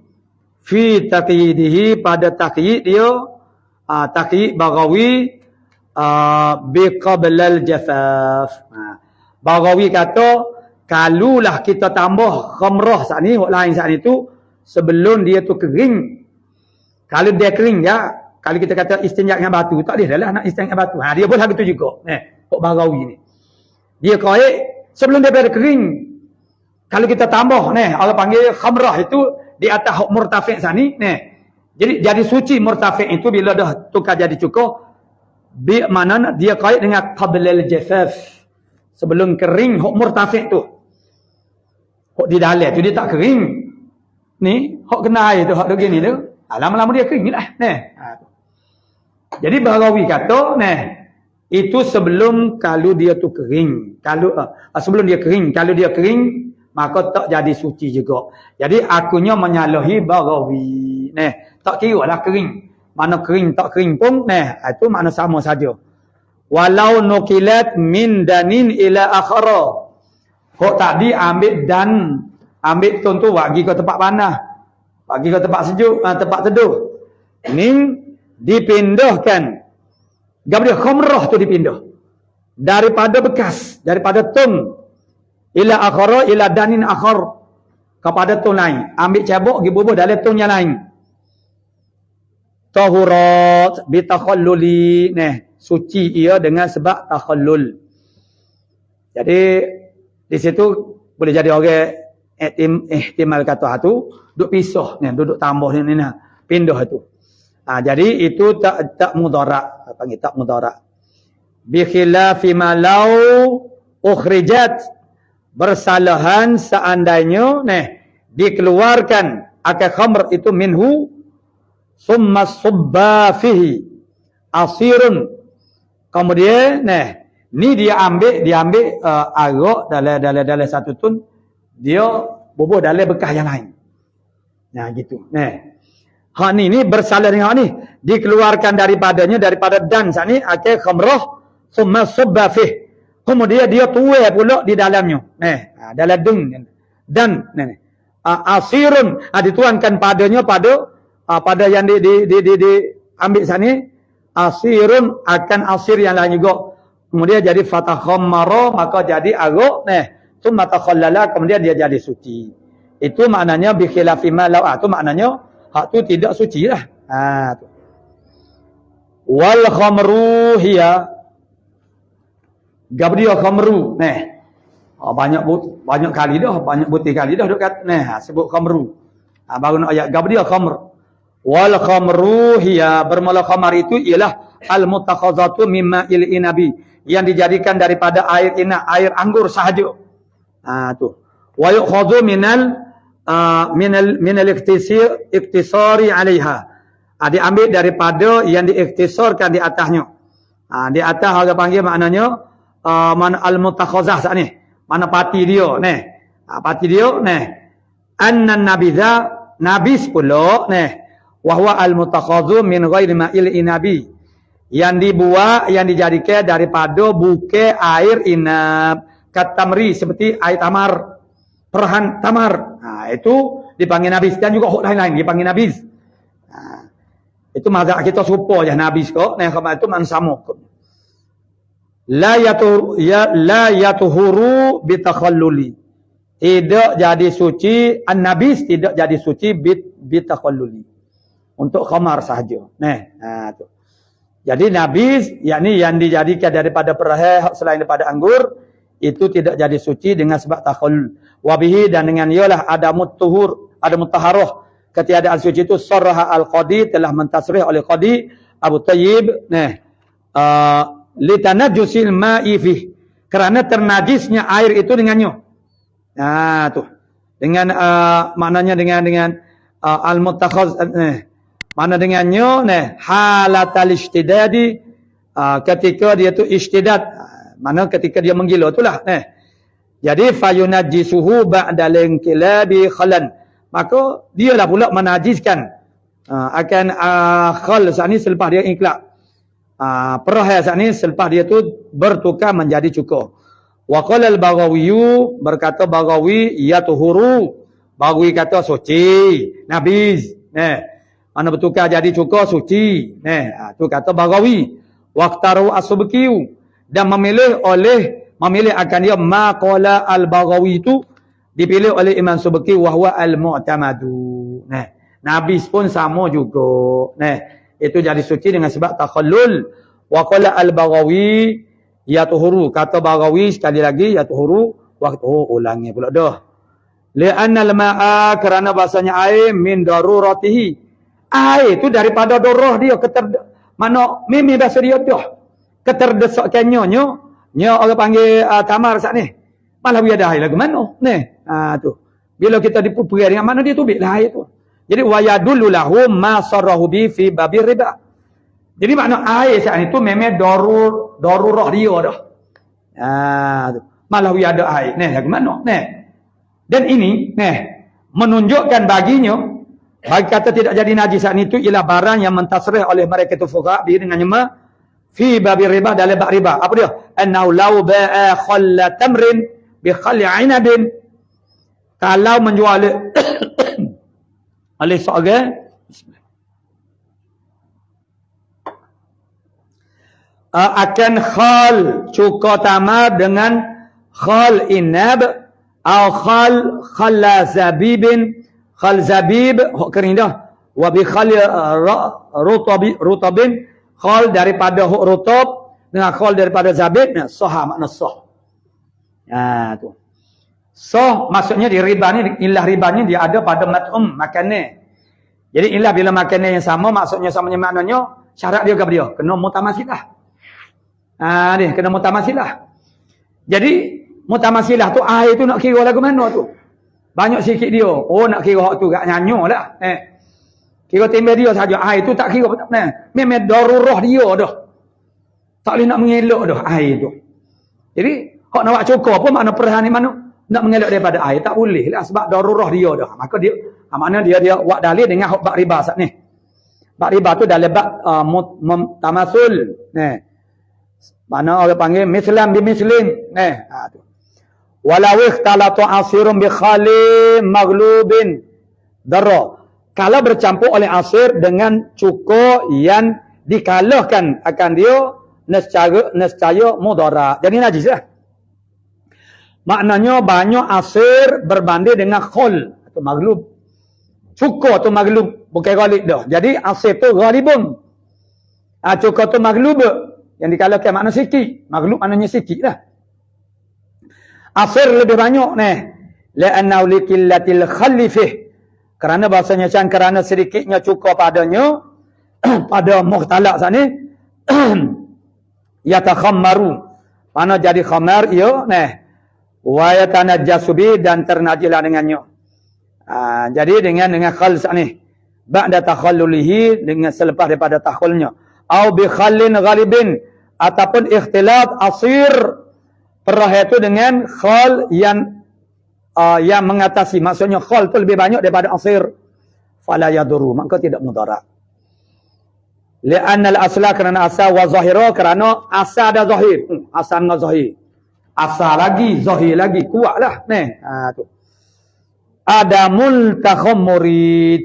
A: fi taqyidihi, pada taqyid dia, taqyid Baghawi bi qabla al-jafaf. Baghawi kata kalulah kita tambah khamrah saat ni, hak lain saat itu sebelum dia tu kering. Kalau dia kering ya, kalau kita kata istinja dengan batu, tak boleh dah nak istinja dengan batu. Dia boleh begitu juga. Hak Baghawi ni. Dia qaid sebelum dia kering. Kalau kita tambah orang panggil khamrah itu di atas hak murtafi' sani, jadi suci murtafi' itu bila dah tukar jadi cukup, bi mana dia qaid dengan qablal jafaf. Sebelum kering hak murtafi' tu. Hak di dalam tu dia tak kering. Ni hak kena air tu, hak begini tu. Lama-lama dia kering lah. Jadi Baghawi kata, itu sebelum kalau dia tu kering. Kalau sebelum dia kering, kalau dia kering maka tak jadi suci juga. Jadi akunya menyalahi Baghawi. Tak kira lah kering. Mana kering tak kering pun, itu makna sama saja. Walau nukilat min danin ila akhara. Hak tadi ambil dan, ambil contoh bagi ke tempat panas, bagi ke tempat sejuk, tempat teduh. Ini dipindahkan. Gabriel khamrah tu dipindah. Daripada bekas, daripada tong ila akhara, ila danin akhar, kepada tong lain. Ambil cabuk pergi bubuh dalam tong yang lain. Tahurat bi takhalluli. Suci ia dengan sebab takhallul. Jadi di situ boleh jadi orang ihtimal kata tu duk pisah duduk tambah ni pindah tu. Jadi itu tak mudarat, panggil tak mudarat. Bi khilafi ma law ukhrijat, bersalahan seandainya dikeluarkan akan khamr itu minhu summa subba fihi asirun, kemudian ni dia ambil arak dalam satu tun, dia bubuh dalam bekas yang lain. Gitu. Hak ni bersalah dengan hak ni, dikeluarkan daripadanya, daripada dan saat ni akan khamrah summa subba fihi, kemudian dia tuai pula di dalamnya. Dalam dan asirun, dituankan padanya pada yang diambil sana, asirun akan asir yang lain juga. Kemudian jadi fatakhammara, maka jadi arak, thumma takhallala, kemudian dia jadi suci. Itu maknanya bi khilafi ma law, itu maknanya hak tu tidak suci lah. Wal khamru hiya, gabdia khamru, banyak kali dah, banyak butir kali dah dekat sebut khamru. Baru nak ayat gabdia khamr. Wal khamru hiya, bermula khamar itu ialah al mutakhazatu mimma il inabi, yang dijadikan daripada air ina, air anggur sahaja. Tu. Wa yukhadhu minal iktisari 'alaiha. Diambil daripada yang diiktisarkan di atasnya. Di atas orang panggil maknanya mana al mutakhazah sat ni. Mana pati dia pati dia anna nabidha, nabis pula wa huwa al mutakhadhu min ghairi ma'il inabi, yang dibuat, yang dijadikan daripada bukai air inab, katamri, seperti air tamar, perahan tamar. Itu dipanggil nabis, dan juga hok lain-lain dipanggil nabis. Itu mazhab kita serupa je nabis kok. Khamar itu man sama. La yatuhuru bitakhalluli, tidak jadi suci an-nabis, tidak jadi suci bitakhalluli, untuk khamar sahaja. Tu. Jadi nabis, yakni yang dijadikan daripada perahan selain daripada anggur, itu tidak jadi suci dengan sebab takhallul. Wabihi, dan dengan ialah adamut tuhur, ada mutaharah ketiadaan suci itu sarraha al-qadi telah mentasrih oleh qadi Abu Tayyib litanajjusil ma'i fih kerana ternajisnya air itu dengannya. Nah tuh dengan maknanya dengan al-mutakhaz mana dengannya halatal ishtidadi ketika dia tu ishtidad mana ketika dia menggila itulah jadi fayunajjisuhu ba'da linkilabi khalan maka dia lah pula menajiskan akan khal saat ni selepas dia inqilab perah saat ni selepas dia tu bertukar menjadi cukur. Wa qala al-Baghawi berkata Baghawi yatuhuru Baghawi kata suci nabiz mana bertukar jadi cukur suci tu kata Baghawi waqtaru as-Subki dan memilih akan dia maqala al-Baghawi itu dipilih oleh Imam Subki wahwa al-mu'tamadu. Nabis pun sama juga. Itu jadi suci dengan sebab takhallul. Wa qala al-Baghawi yatuhuru kata Baghawi sekali lagi yatuhuru waktu ulangnya pula dah. Li'anna al-ma'a kerana bahasanya air min daruratihi. Air itu daripada darah dia mana mimi bahasa dia dah. Keterdesakannya nya orang panggil tamar saat ni. Malah dia dah air lagu mana? Tu. Bila kita dipupuri dengan mana dia tubiklah air tu. Jadi wayadullu lahum ma sarrahu bi fi babir riba. Jadi makna air saat itu memang darurah dia dah. Tu. Malah dia ada air lagu mana? Dan ini menunjukkan baginya bagi kata tidak jadi najis saat itu ialah barang yang mentasrih oleh mereka itu fuqaha dengan nama fi babir riba dalam bab riba. Apa dia? Annahu law ba'a khalla tamrin bi khalli 'inabin. Kalau menjual oleh seorang akan khal cuka tamar dengan khal inab atau khalla zabibin khal zabib kering dah wa bi khal rutabin khal daripada rutab dengan khal daripada zabib sah makna sah. Tu. Sah maksudnya di riba ni ilah ribanya dia ada pada mat'um makanan. Jadi ilah bila makanan yang sama maksudnya samanya maknanya syarat dia kepada dia kena mutamasilah. Ni kena mutamasilah. Jadi mutamasilah tu air tu nak kira lagu mana tu? Banyak sikit dia. Oh nak kira hak tu gak nyanyolah. Kira timbel dia saja air tu tak kira memang darurah dia dah. Tak boleh nak mengelak dah air tu. Jadi hak nak buat cukur pun makna perhani mana nak mengelak daripada air tak boleh lah sebab darurah dia dah. Maka dia makna dia buat dalil dengan hak bab riba sat ni. Bab riba tu dalam bab tamasul. Mana orang panggil mislam bi muslim. Tu. Walau ikhtalatu asirun bi khali maghlubin darra. Kalau bercampur oleh asir dengan cukur yang dikalahkan akan dia nescaya mudarat. Jadi najis lah. Maknanya banyak asir berbanding dengan khul atau maghlub. Cukur tu maghlub bukan ghalib dah. Jadi asir tu ghalibun. Cukur tu maghlub yang dikalahkan makna sikit. Maghlub maknanya sikit lah. Asir lebih banyak la'annahu liqillatil khalli fih. Kerana bahasanya kerana sedikitnya cukur padanya pada mukhtalaq sana yatakhammaru. Mana jadi khamar ia wa yatanajjasu bi dan ternajislah dengannya. Jadi dengan khal sana ba'da takhallulihi dengan selepas daripada takhallulnya au bi khallin ghalibin ataupun ikhtilaf asir perah itu dengan khal yang mengatasi maksudnya khal tu lebih banyak daripada asir fala yaduru maka tidak mudarat li'anna al-asla kerana asal wa zahira kerana asal ada zahir asal dengan zahir asal lagi zahir lagi kuatlah tu adamul takhammurid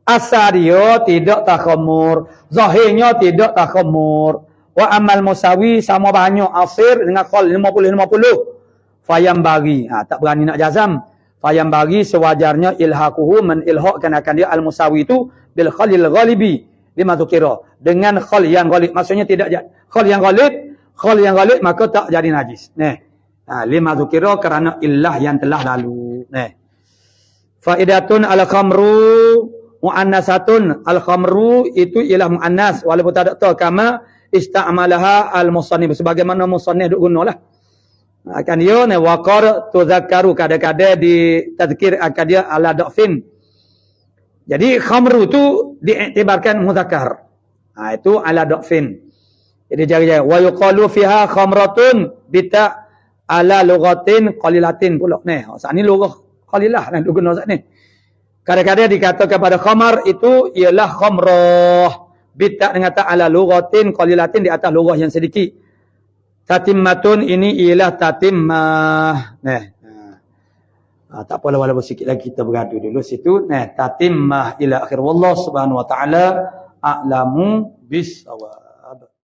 A: asal dia tidak takhammur zahirnya tidak takhammur wa amal musawi sama banyak asir dengan khal 50-50 fayam bagi tak berani nak jazam fayam bagi sewajarnya ilhaquhu menilhaqkan akan dia al musawi itu bil khalil ghalibi lima dzukira dengan khal yang ghalib maksudnya tidak khal yang ghalib maka tak jadi najis lima dzukira kerana illah yang telah lalu Faidatun al-khamru muannasatun. Al-khamru itu ialah muannas walaupun tak ada ta, kama istamalaha al-musannif, sebagaimana musannif duk gunalah. Akan dia ne waqar tuzakkaru, kadang-kadang di tazkir akan dia ala dafin. Jadi khamru tu diiktibarkan muzakkar. Itu ala dafin. Jadi jangan wa yuqalu fiha khamratun bita ala lughatin qalilatin pula. Ni, saat ni lughah qalilah nak guna saat ni. Kadang-kadang dikatakan pada khamar itu ialah khamrah. Bita dengan ta ala lughatin qalilatin, di atas lughah yang sedikit. Tatimmatun ini ialah tatimmah. Tak apalah, walaupun sikit lagi kita beradu dulu situ. Tatimmah ila akhir. Wallahu subhanahu wa ta'ala a'lamu bis-shawab.